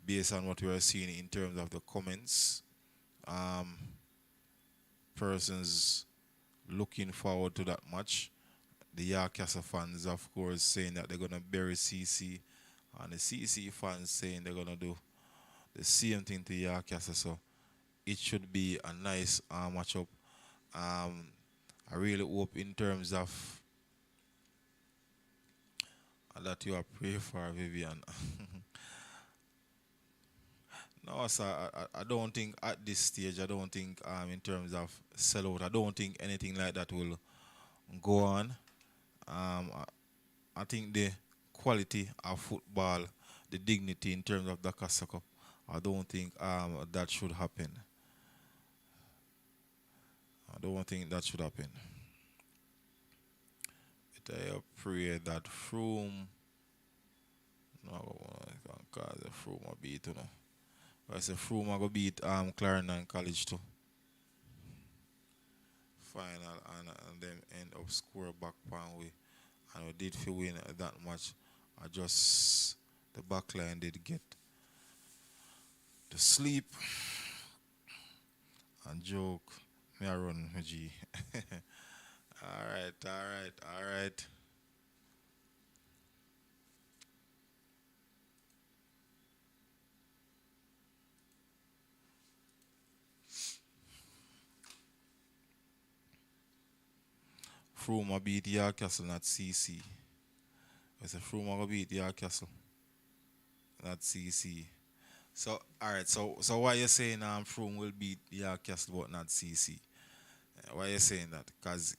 based on what we are seeing in terms of the comments. Um, Persons looking forward to that match. The Yarcastle fans, of course, saying that they're gonna bury CC, and the CC fans saying they're gonna do the same thing to Yarcastle. So it should be a nice matchup. Um, I really hope in terms of that you are praying for Vivian. No, sir, I don't think at this stage, I don't think in terms of sellout, I don't think anything like that will go on. I think the quality of football, the dignity in terms of the Casa Cup, I don't think that should happen. I don't think that should happen. But I pray that Froome, no, cause Froome will beat, you know. I say Froome will beat Clarendon College too. Final and then end up score back pan way. And we did feel win that match. I just the back line did get to sleep and joke. Me I run G. Alright, alright, alright. Froome beat Yarcastle, not CC. I said Froome beat Yarcastle, not CC. So alright, so why you saying Froome will beat Yarcastle but not CC? Why you saying that? Because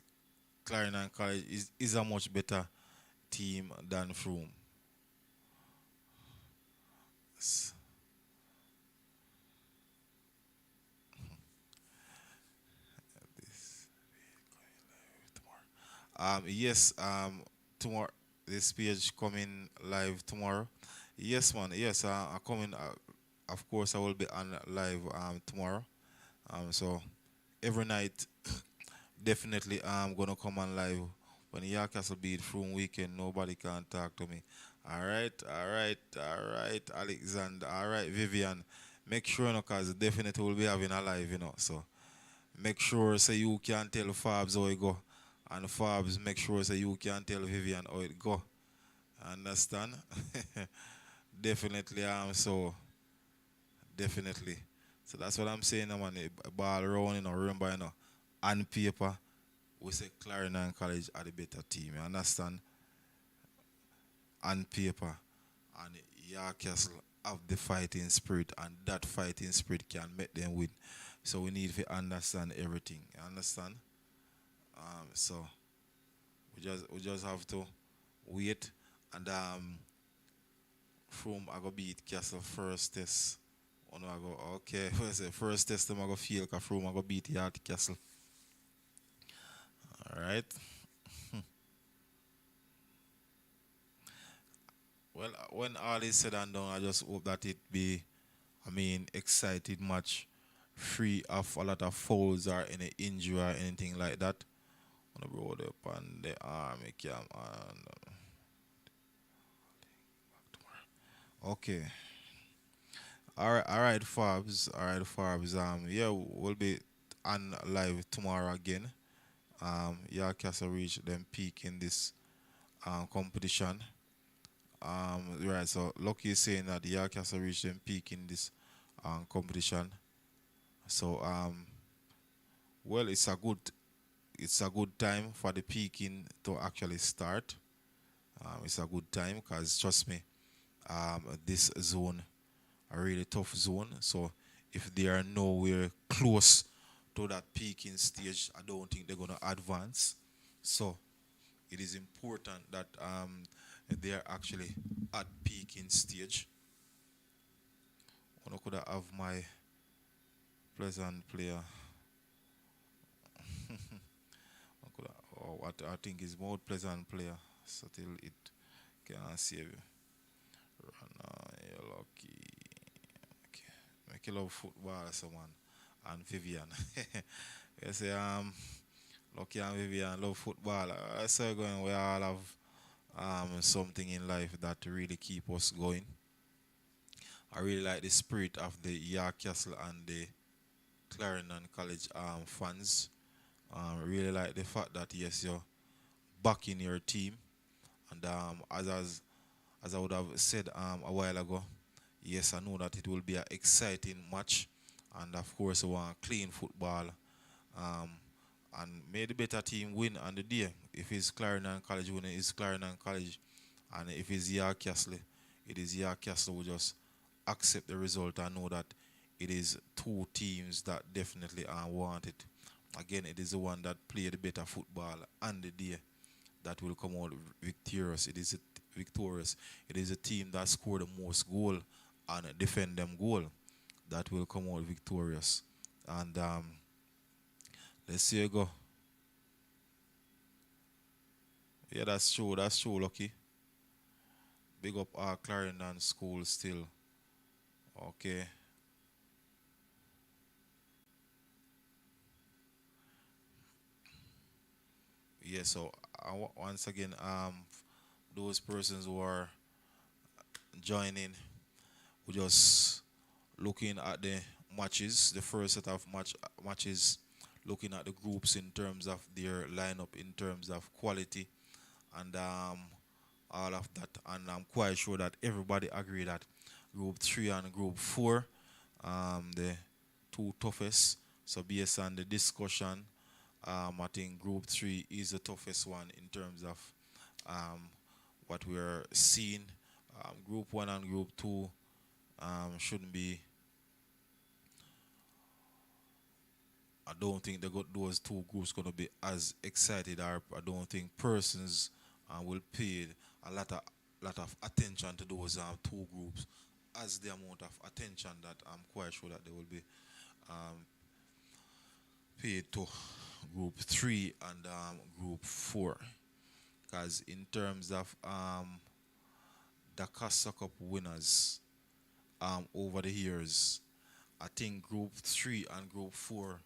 Clarendon College is a much better team than Froome. S- This tomorrow. Yes, tomorrow this page coming live tomorrow. Yes, man. Yes, I coming. Of course, I will be on live tomorrow. So every night, definitely I'm gonna come on live. When Yarcastle beat from weekend, nobody can talk to me. All right, all right, all right, Alexander. All right, Vivian. Make sure, you know, cause definitely will be having a live, you know. So make sure so you can tell Fabs how it go, and Fabs make sure so you can tell Vivian how it go. Understand? Definitely. So definitely. So that's what I'm saying, man. A ball around, you know, remember, you know, on paper, we say Clarendon College are the better team. You understand? On paper. And Yarcastle have the fighting spirit, and that fighting spirit can make them win. So we need to understand everything. You understand? So we just have to wait and from I go beat Castle first test. Oh no, I go okay. First test I'm go feel from I go beat Yard Castle. Alright. Well, when all is said and done, I just hope that it be, I mean, excited match, free of a lot of fouls or any injury or anything like that. On the road up on the army camp and okay. All right, Fabs. All right, Fabs. Yeah, we'll be on live tomorrow again. Yeah, Castle reach them peak in this competition. Right, so Lucky is saying that the Castle reached them peak in this competition. So well, it's a good time for the peaking to actually start. It's a good time because trust me, this zone a really tough zone. So if they are nowhere close to that peaking stage, I don't think they're gonna advance. So it is important that they are actually at peaking stage. I could have my pleasant player. I could have, or what I think is more pleasant player. So till it can save you. Run, you're lucky. Okay. Make you love football, someone. And Vivian. You say, Lucky and Vivian love football. I say going, we all have something in life that really keep us going. I really like the spirit of the York Castle and the Clarendon College fans. Really like the fact that yes, you're backing your team, and as I would have said a while ago, yes, I know that it will be an exciting match, and of course, I want clean football. Um, and may the better team win on the day. If it's Clarendon College winning, it's Clarendon College, and if it's York Castle, it is York Castle. We just accept the result and know that it is two teams that definitely want it. Again, it is the one that play the better football on the day that will come out victorious. Victorious. It is a team that scored the most goal and defend them goal that will come out victorious. And let's see you go. Yeah, that's true. That's true, Lucky. Big up our Clarendon school still. Okay. Yeah, so once again, those persons who are joining, we just looking at the matches, the first set of matches, looking at the groups in terms of their lineup, in terms of quality, and all of that. And I'm quite sure that everybody agree that Group 3 and Group 4, the two toughest. So based on the discussion, I think Group 3 is the toughest one in terms of um, what we're seeing. Group 1 and Group 2 shouldn't be. I don't think those two groups gonna be as excited, or I don't think persons will pay a lot of attention to those two groups as the amount of attention that I'm quite sure that they will be um, paid to Group 3 and Group 4. Because in terms of the DaCosta Cup winners over the years, I think Group 3 and Group 4,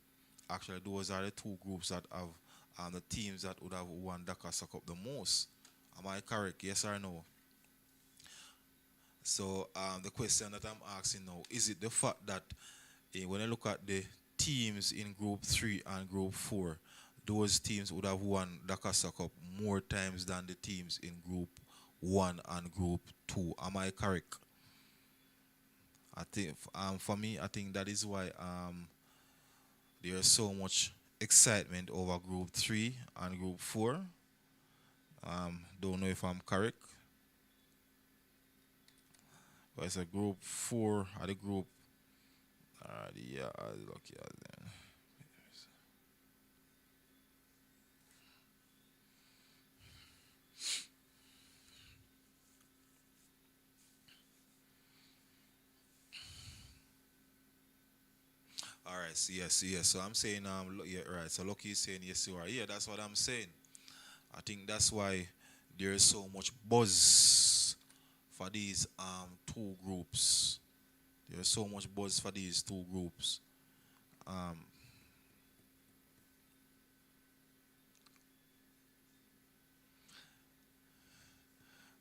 actually, those are the two groups that have the teams that would have won the DaCosta Cup the most. Am I correct? Yes or no? So the question that I'm asking now, is it the fact that when I look at the teams in Group 3 and Group 4, those teams would have won the Casa Cup more times than the teams in Group 1 and Group 2? Am I correct? I think for me, I think that is why there's so much excitement over Group 3 and Group 4. Don't know if I'm correct. But it's a Group 4 at the group. Yeah, lucky as them. All right, so yes. So I'm saying, yeah, right. So Lucky is saying yes, you are. Yeah, that's what I'm saying. I think that's why there is so much buzz for these two groups. There's so much buzz for these two groups. Um,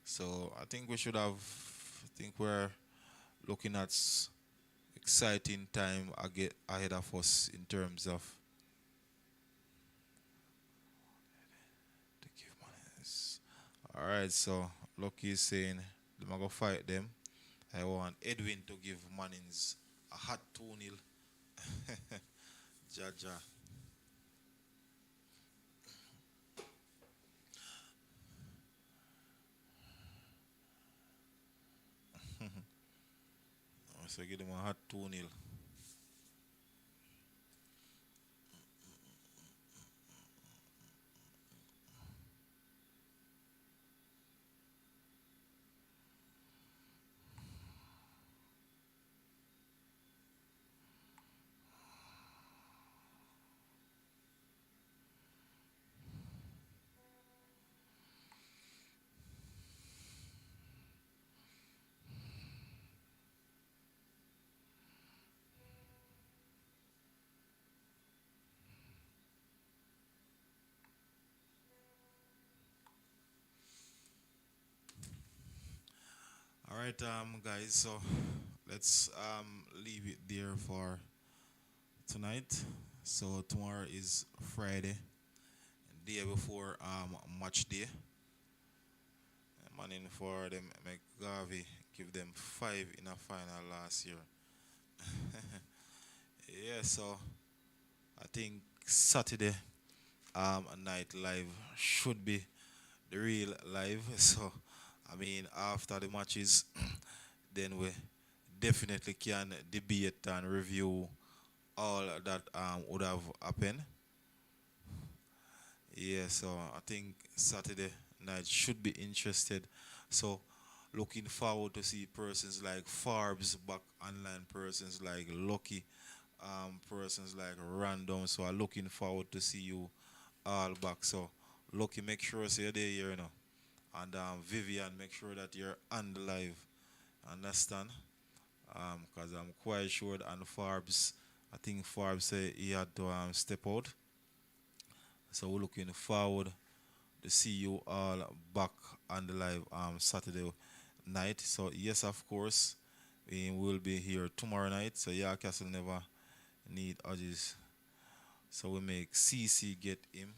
so I think we should have. I think we're looking at exciting time ahead of us in terms of to give monies. All right, so Lucky is saying they're gonna fight them. I want Edwin to give Mannings a hot 2-0. Jaja. So give them a hot 2-0. All right, guys. So let's leave it there for tonight. So tomorrow is Friday, day before match day. Manning for them McGarvey give them 5 in a final last year. Yeah, so I think Saturday night live should be the real live. So I mean after the matches then we definitely can debate and review all that would have happened. Yeah, so I think Saturday night should be interested. So looking forward to see persons like Farbs back online, persons like Lucky, persons like Random. So I'm looking forward to see you all back. So Lucky, make sure so you're there, you know. And Vivian, make sure that you're on the live. Understand? Because I'm quite sure that and Farbs, I think Farbs said he had to step out. So we're looking forward to see you all back on the live Saturday night. So yes, of course, we will be here tomorrow night. So yeah, Castle never need urges. So we make CC get him,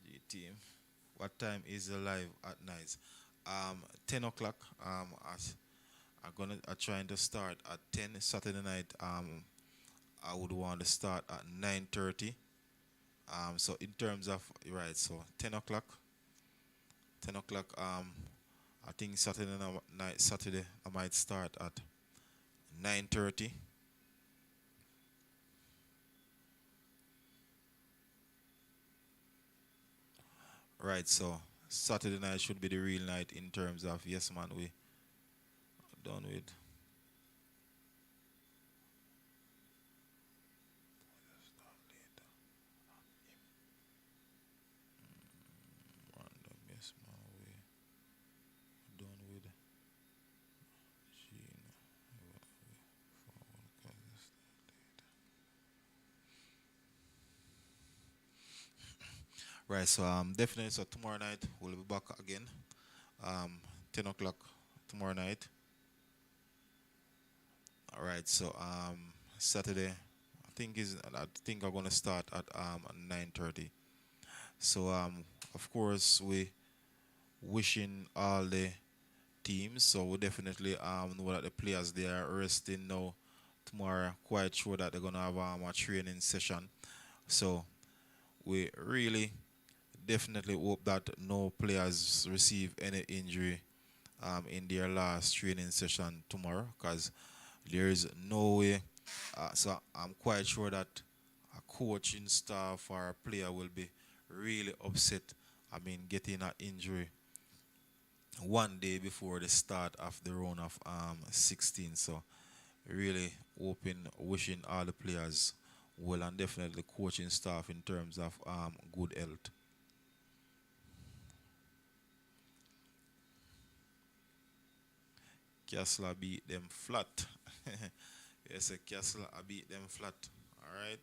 the team. What time is the live at night? 10 o'clock. I'm trying to start at 10 Saturday night. I would want to start at 9:30. So in terms of right, so 10 o'clock. 10 o'clock. I think night, Saturday, I might start at 9:30. Right, so Saturday night should be the real night in terms of yes, man. We done with random. Yes, man. We done with Gina. Right, so definitely. So tomorrow night we'll be back again. 10 o'clock tomorrow night. All right, so Saturday, I think I'm gonna start at 9:30. So of course we wishing all the teams. So we definitely know that the players they are resting now. Tomorrow, quite sure that they're gonna have a training session. So we really definitely hope that no players receive any injury in their last training session tomorrow, because there is no way. So I'm quite sure that a coaching staff or a player will be really upset. I mean, getting an injury one day before the start of the round of 16. So really hoping, wishing all the players well, and definitely coaching staff in terms of good health. Castle beat them flat. Yes, a Castle I beat them flat. All right.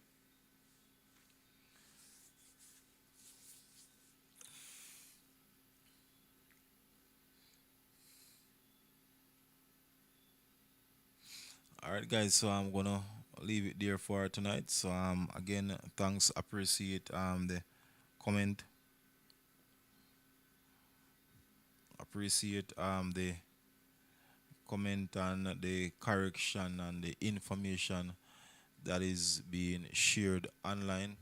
All right, guys. So I'm gonna leave it there for tonight. So again, thanks. Appreciate the comment. Appreciate the comment and the correction and the information that is being shared online.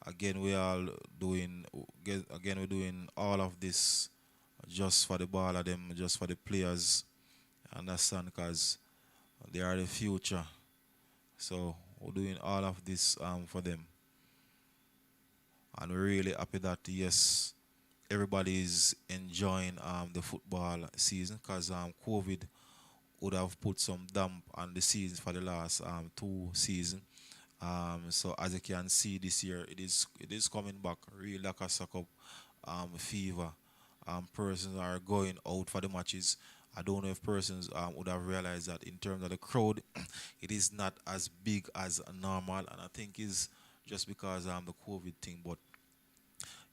Again, we are doing. Again, we're doing all of this just for the ball of them, just for the players. Understand? Because They are the future. So we're doing all of this for them. And we're really happy that, yes, everybody is enjoying the football season because COVID would have put some damp on the season for the last two seasons. So as you can see this year, it is coming back. Real DaCosta Cup fever. Persons are going out for the matches. I don't know if persons would have realized that in terms of the crowd, it is not as big as normal, and I think it's just because the COVID thing. But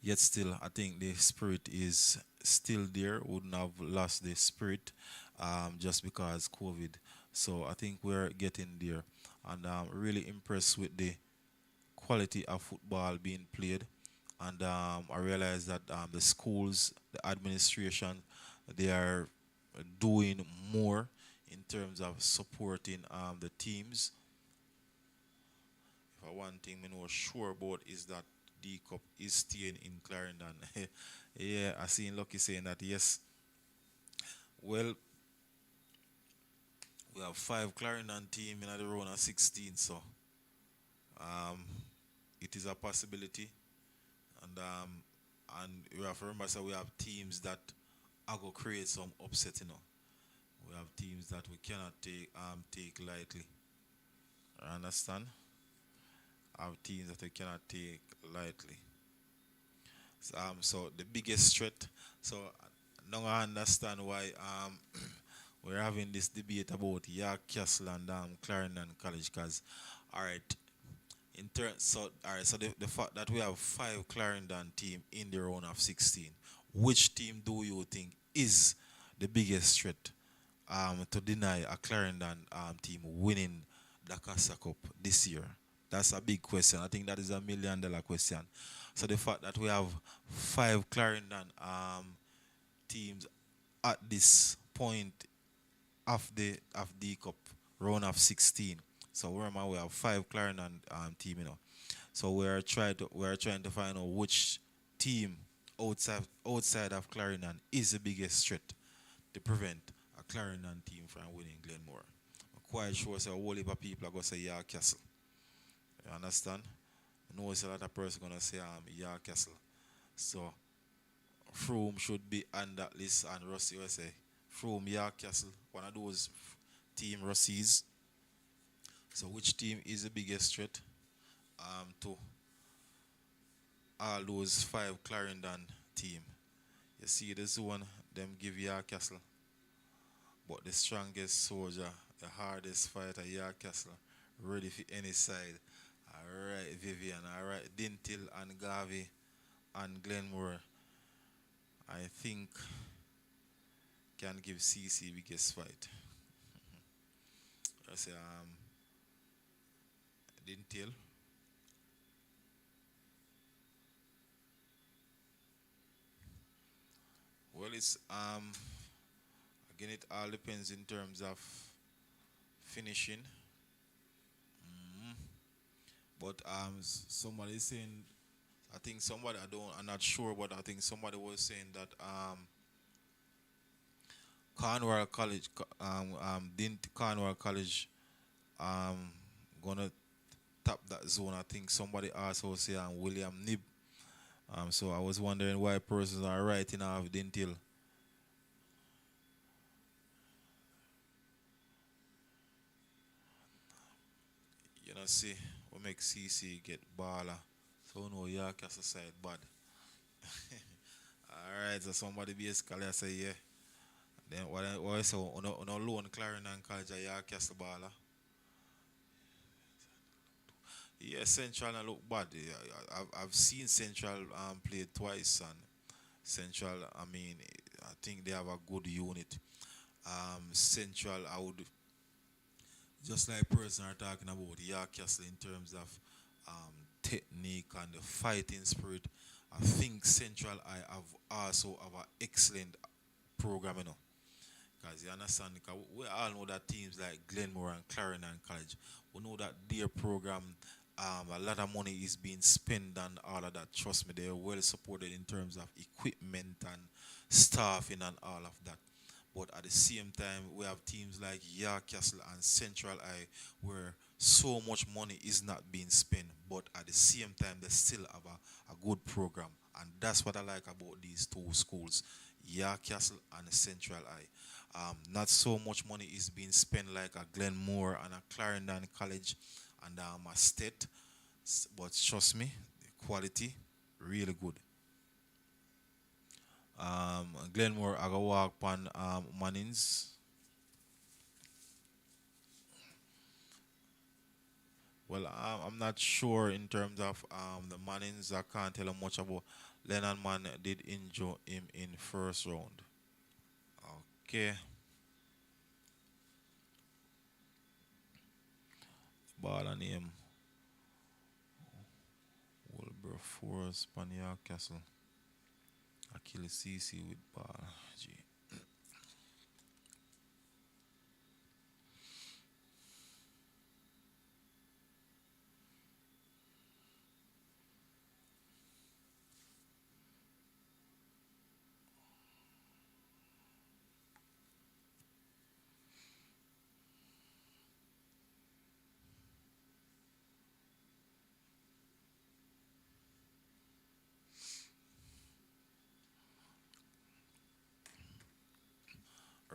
yet still, I think the spirit is still there. Wouldn't have lost the spirit just because COVID. So I think we're getting there, and I'm really impressed with the quality of football being played. And I realize that the schools, the administration, they are doing more in terms of supporting the teams. If I one thing I know sure about is that D Cup is staying in Clarendon. Yeah, I seen Lucky saying that yes. Well, we have five Clarendon team in the round of 16, so um, it is a possibility. And we have to remember, so we have teams that are going to create some upset, We have teams that we cannot take lightly. You understand? Have teams that we cannot take lightly. So the biggest threat. So now I understand why we're having this debate about York Castle and Clarendon College. Because, all right, so the fact that we have five Clarendon team in the round of 16, which team do you think is the biggest threat to deny a Clarendon team winning the Casa Cup this year? That's a big question. I think that is $1 million question. So the fact that we have five Clarendon teams at this point of the cup round of 16. So remember we have five Clarendon team. So we're trying to find out which team outside of Clarendon is the biggest threat to prevent a Clarendon team from winning Glenmore. I'm quite sure so a whole heap of people are gonna say York Castle. You understand? I know it's a lot of person gonna say York Castle. So Froome should be on that list and Rossi will say Froome, York Castle, one of those team Rossies. So which team is the biggest threat to all those five Clarendon team? You see this one, them give York Castle. But the strongest soldier, the hardest fighter, York Castle, ready for any side. Alright, Vivian, alright, Dintil and Garvey and Glenmore. I think can give CC biggest fight. I say Dintil. Well, it's again it all depends in terms of finishing. Mhm. But somebody is saying, I think somebody I'm not sure, but I think somebody was saying that Cornwall College didn't Cornwall College um gonna tap that zone. I think somebody also say William Nib. So I was wondering why persons are writing off Dintil. See, we make CC get baller. So no York has a side bad. Alright, so somebody basically say yeah. Then what I say on a loan Clarendon College York has the baller. Yeah, Central look bad. Yeah, I've seen Central play twice, and Central, I mean, I think they have a good unit. Central, I would just like person are talking about York Castle in terms of technique and the fighting spirit. I think Central I have also have an excellent program, Because you understand, because we all know that teams like Glenmore and Clarendon College, we know that their program, a lot of money is being spent on all of that. Trust me, they are well supported in terms of equipment and staffing and all of that. But at the same time, we have teams like York Castle and Central Eye where so much money is not being spent, but at the same time, they still have a good program. And that's what I like about these two schools, York Castle and Central Eye. Not so much money is being spent like a Glenmore and a Clarendon College and a State, but trust me, the quality really good. Glenmore, I go walk on Mannings. Well, I'm not sure in terms of the Mannings. I can't tell you much about. Lennon Man did injure him in first round. Okay, ball and him. Wilberforce, Pania Castle. Achilles CC with ball. G.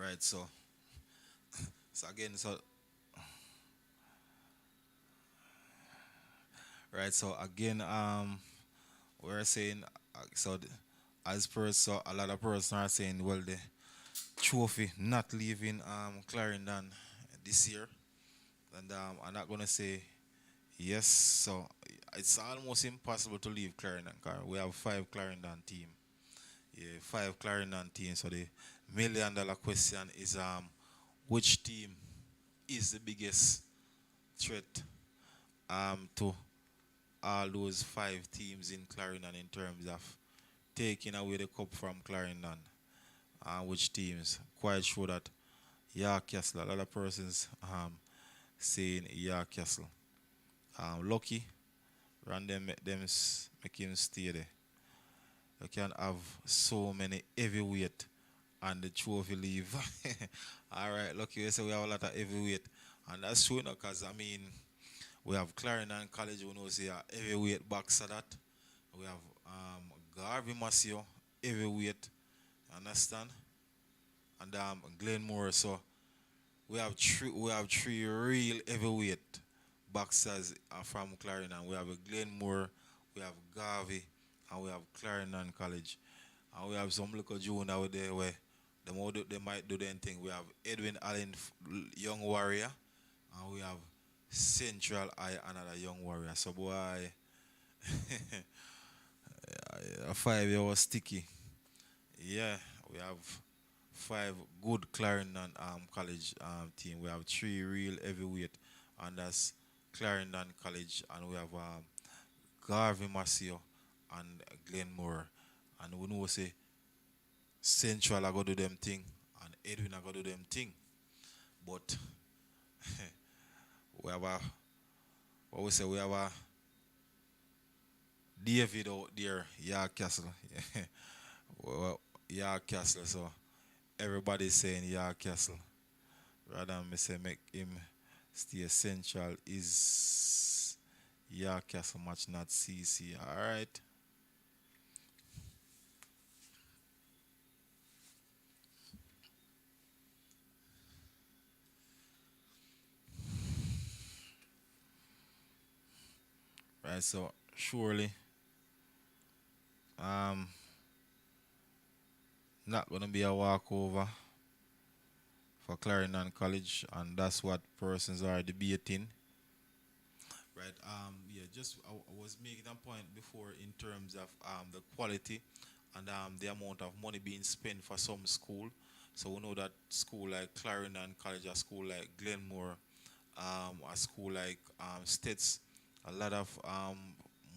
Right, so again, so again, we're saying as per so a lot of persons are saying, well, the trophy not leaving Clarendon this year, and I'm not gonna say yes. So it's almost impossible to leave Clarendon. 'Cause we have five Clarendon team. Yeah, five Clarendon teams. So the $1 million question is which team is the biggest threat to all those five teams in Clarendon in terms of taking away the cup from Clarendon. Which teams? Quite sure that York Castle. A lot of persons saying York Castle. Lucky, run them, make him stay there. You can have so many heavyweight and the trophy leave. All right, lucky we say we have a lot of heavyweight, and that's true, because I mean we have Clarendon College, who knows a heavyweight boxer that. We have Garvey Masio, heavyweight, understand? And Glenmore. So we have three real heavyweight boxers from Clarendon. We have a Glenmore, we have Garvey, and we have Clarendon College. And we have some little junior out there where they might do their thing. We have Edwin Allen, young warrior, and we have Central Eye, another young warrior. So boy, a 5 year was sticky. Yeah, we have five good Clarendon College team. We have three real heavyweight, and that's Clarendon College, and we have Garvey Masio and Glenmore. And we know say Central are gonna do them thing, and Edwin are gonna do them thing. But we have a what we say we have a David out there, York Castle. Well, York Castle, so everybody's saying York Castle. Rather than me say make him stay central is York Castle match, not CC. Alright. Right, so surely um not gonna be a walkover for Clarendon College, and that's what persons are debating. Right. Yeah. I was making a point before in terms of the quality and the amount of money being spent for some school. So we know that school like Clarendon College, a school like Glenmore, a school like States, a lot of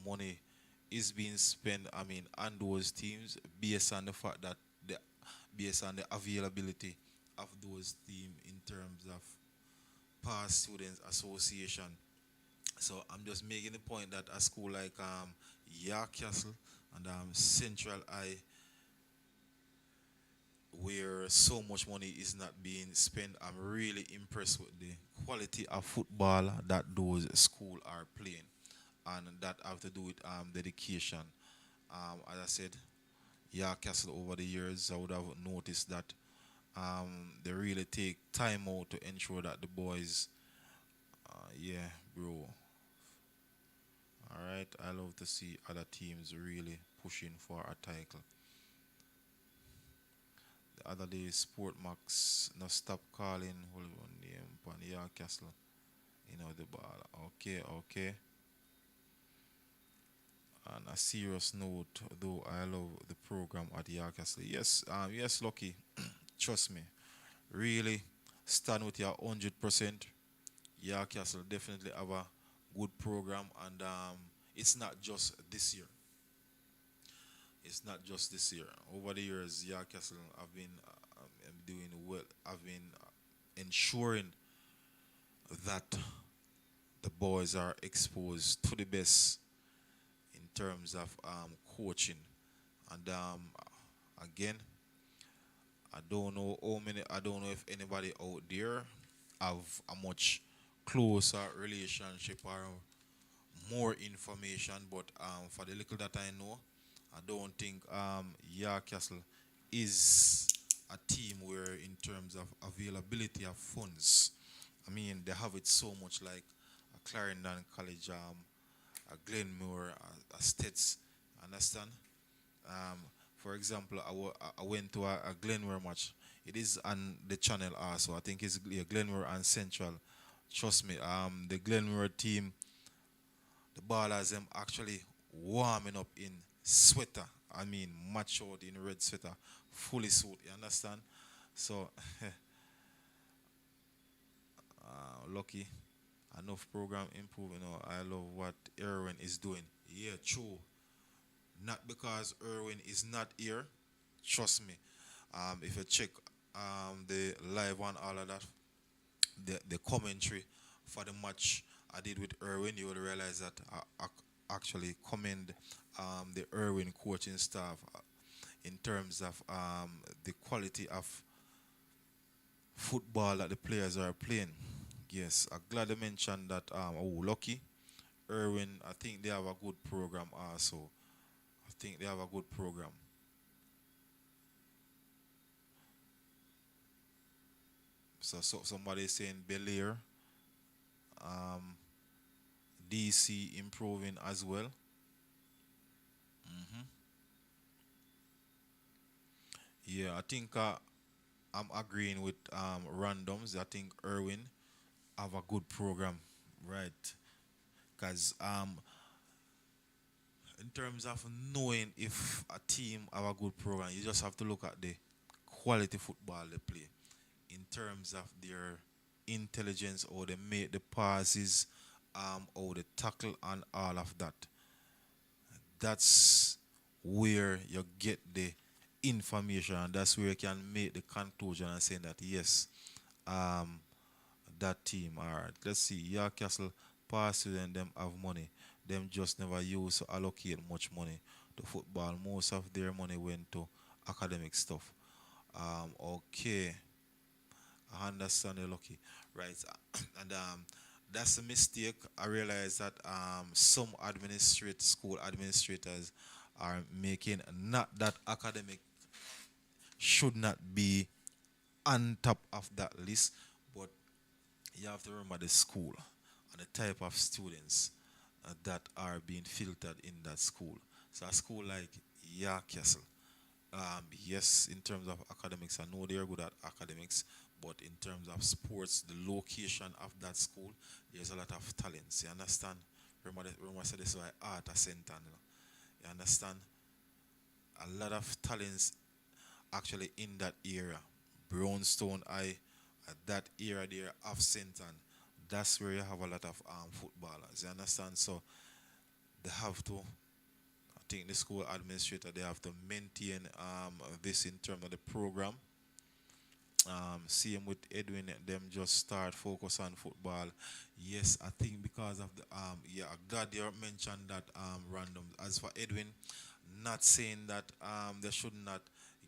money is being spent. I mean, on those teams based on the fact that the based on the availability of those teams in terms of past students association. So I'm just making the point that a school like York Castle and Central Eye where so much money is not being spent. I'm really impressed with the quality of football that those school are playing, and that have to do with dedication. As I said, yeah, Castle over the years, I would have noticed that they really take time out to ensure that the boys, yeah, bro. All right, I love to see other teams really pushing for a title. The other day, Sport Max no stop calling. Hold on, name upon yeah, Castle. You know the ball. Okay, okay. On a serious note, though, I love the program at Yarkastle. Yes, yes, Lucky. Trust me, really stand with your 100%. Yarkastle definitely have a good program, and it's not just this year. It's not just this year. Over the years, Yarkastle have been doing well. I've been ensuring that the boys are exposed to the best in terms of coaching. And again, I don't know how many. I don't know if anybody out there have a much closer relationship or more information. But for the little that I know, I don't think Yarkastle is a team where, in terms of availability of funds, I mean they have it so much like a Clarendon College, a Glenmore, a Stets. Understand? Um, for example, I went to a Glenmore match. It is on the channel also. I think it's Glenmore and Central. Trust me, the Glenmore team, the ballers them actually warming up in sweater. I mean, match out in red sweater, fully suit. You understand? So, lucky. Enough program improving. I love what Erwin is doing. Yeah, true. Not because Erwin is not here. Trust me. If you check the live and all of that, the commentary for the match I did with Erwin, you will realize that I actually commend the Erwin coaching staff in terms of the quality of football that the players are playing. Yes, I'm glad you mentioned that. Oh, lucky Erwin. I think they have a good program also. I think they have a good program. So somebody is saying Belair, um, DC improving as well. Hmm. Yeah, I think I'm agreeing with randoms. I think Irwin have a good program, right? Because in terms of knowing if a team have a good program, you just have to look at the quality football they play. In terms of their intelligence, or they make the passes, or the tackle and all of that. That's where you get the information, and that's where you can make the conclusion and saying that yes, um, that team. All right, let's see. Castle pass to them have money. Them just never use to allocate much money to football. Most of their money went to academic stuff. Okay, I understand you're lucky, right? And that's a mistake. I realize that some school administrators are making, not that academic should not be on top of that list, but you have to remember the school and the type of students that are being filtered in that school. So a school like Castle, yes, in terms of academics, I know they're good at academics, but in terms of sports, the location of that school, there's a lot of talents. You understand? Remember I said this is why art a center. You understand? A lot of talents actually in that area. Brownstone Eye, at that area there, off center. That's where you have a lot of footballers. You understand? So they have to. I think the school administrator they have to maintain this in terms of the program. Same with Edwin, them just start focus on football. Yes, I think because of the yeah, I'm glad you mentioned that random. As for Edwin, not saying that they should not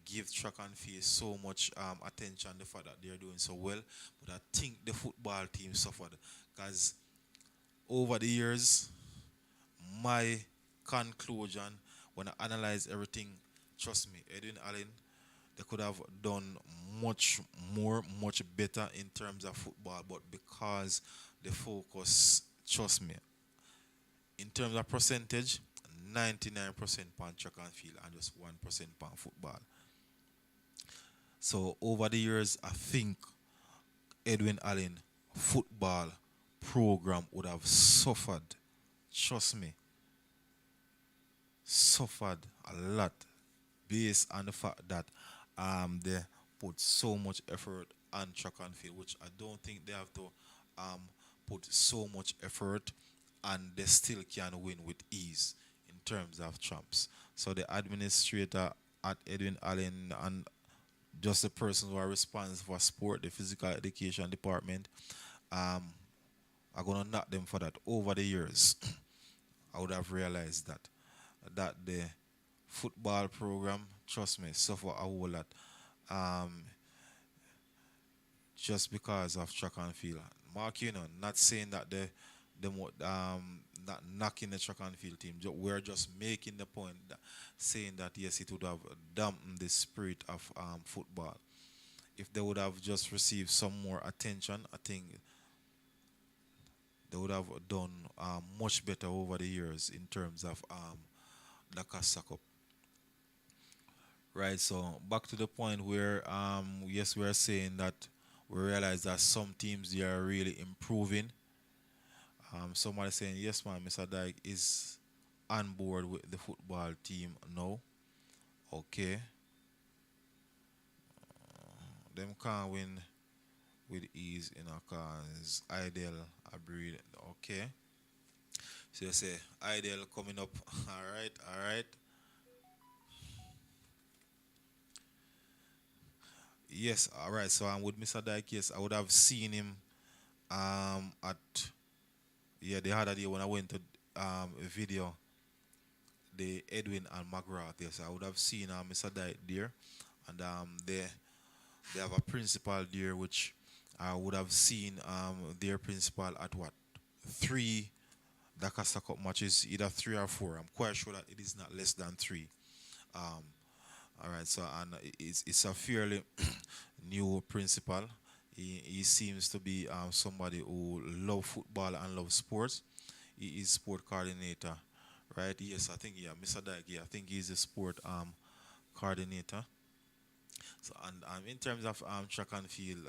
give track and field so much attention, the fact that they're doing so well. But I think the football team suffered because over the years, my conclusion when I analyze everything, trust me, Edwin Allen, they could have done much more, much better in terms of football, but because the focus, trust me, in terms of percentage, 99% on track and field and just 1% on football. So over the years, I think Edwin Allen football program would have suffered. Trust me, suffered a lot based on the fact that they put so much effort on track and field, which I don't think they have to um, put so much effort and they still can win with ease in terms of champs. So the administrator at Edwin Allen and just the person who are responsible for sport, the physical education department, um, are gonna knock them for that. Over the years, I would have realized that the football program, trust me, suffer a whole lot. Um, just because of track and field. Mark, not saying that not knocking the track and field team. We're just making the point that saying that yes, it would have dampened the spirit of football. If they would have just received some more attention, I think they would have done much better over the years in terms of DaCosta Cup. Right, so back to the point where yes, we are saying that we realize that some teams they are really improving. Somebody saying yes, man, Mr. Dyke is on board with the football team now. Okay, them can't win with ease in a cause ideal a breed. Okay, so you say ideal coming up. All right, all right. Yes, all right. So I'm with Mr. Dyke. Yes, I would have seen him at yeah the other day when I went to a video the Edwin and McGrath. Yes, I would have seen Mr. Dyke there, and they have a principal there which I would have seen their principal at what 3 Dakasta Cup matches, either 3 or 4. I'm quite sure that it is not less than 3. Um, all right, so and it's a fairly new principal. He seems to be somebody who love football and love sports. He is sport coordinator, right? Yes, I think yeah, Mr. Dyke. Yeah, I think he's a sport coordinator. So and in terms of track and field,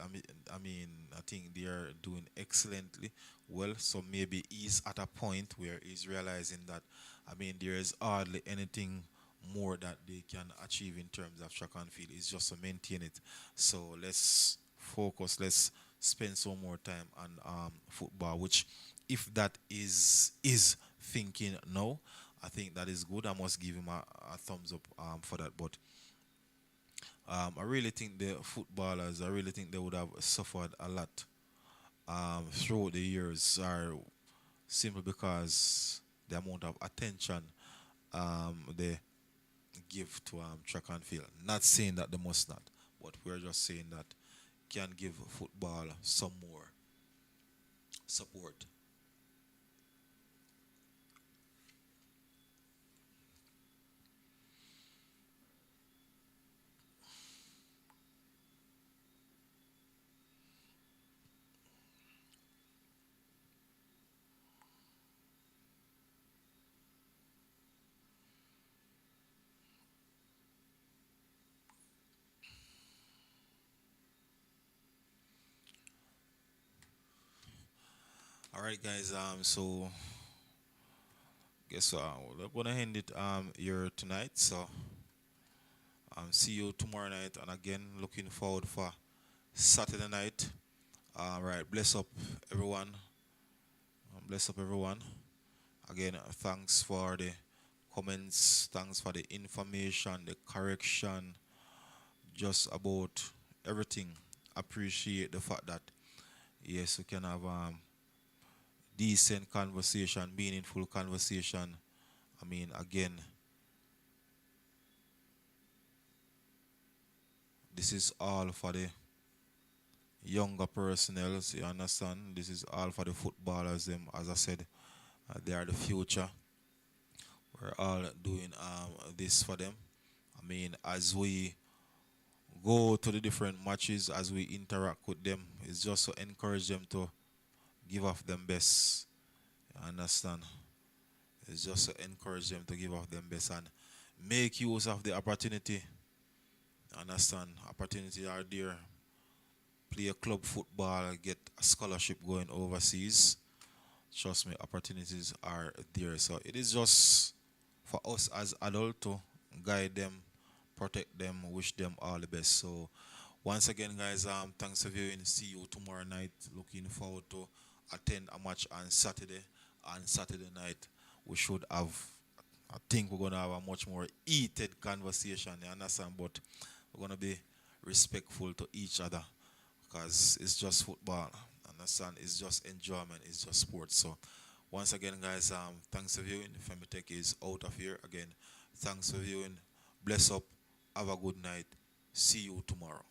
I think they are doing excellently well. So maybe he's at a point where he's realizing that there is hardly anything more that they can achieve in terms of track and field. It's just to maintain it. So let's focus. Let's spend some more time on football. Which, if that is thinking now, I think that is good. I must give him a thumbs up for that. But I really think the footballers, I really think they would have suffered a lot throughout the years, are simply because the amount of attention they give to track and field. Not saying that they must not, but we're just saying that can give football some more support. All right, guys. So guess we're gonna end it here tonight. So see you tomorrow night, and again, looking forward for Saturday night. All right, bless up everyone. Bless up everyone. Again, thanks for the comments. Thanks for the information, the correction, just about everything. Appreciate the fact that yes, we can have decent conversation, meaningful conversation. Again, This is all for the younger personnel, you understand? This is all for the footballers, them, as I said, they are the future. We're all doing this for them. I mean, as we go to the different matches, as we interact with them, it's just to encourage them to give off them best. You understand? It's just to encourage them to give off them best and make use of the opportunity. Understand? Opportunity are there. Play a club football, get a scholarship going overseas. Trust me, opportunities are there. So it is just for us as adults to guide them, protect them, wish them all the best. So once again, guys, thanks for viewing. See you tomorrow night. Looking forward to attend a match on Saturday. On Saturday night, we should have. I think we're gonna have a much more heated conversation. You understand? But we're gonna be respectful to each other because it's just football. Understand? It's just enjoyment. It's just sports. So once again, guys, thanks for viewing. Femitech is out of here again. Thanks for viewing. Bless up. Have a good night. See you tomorrow.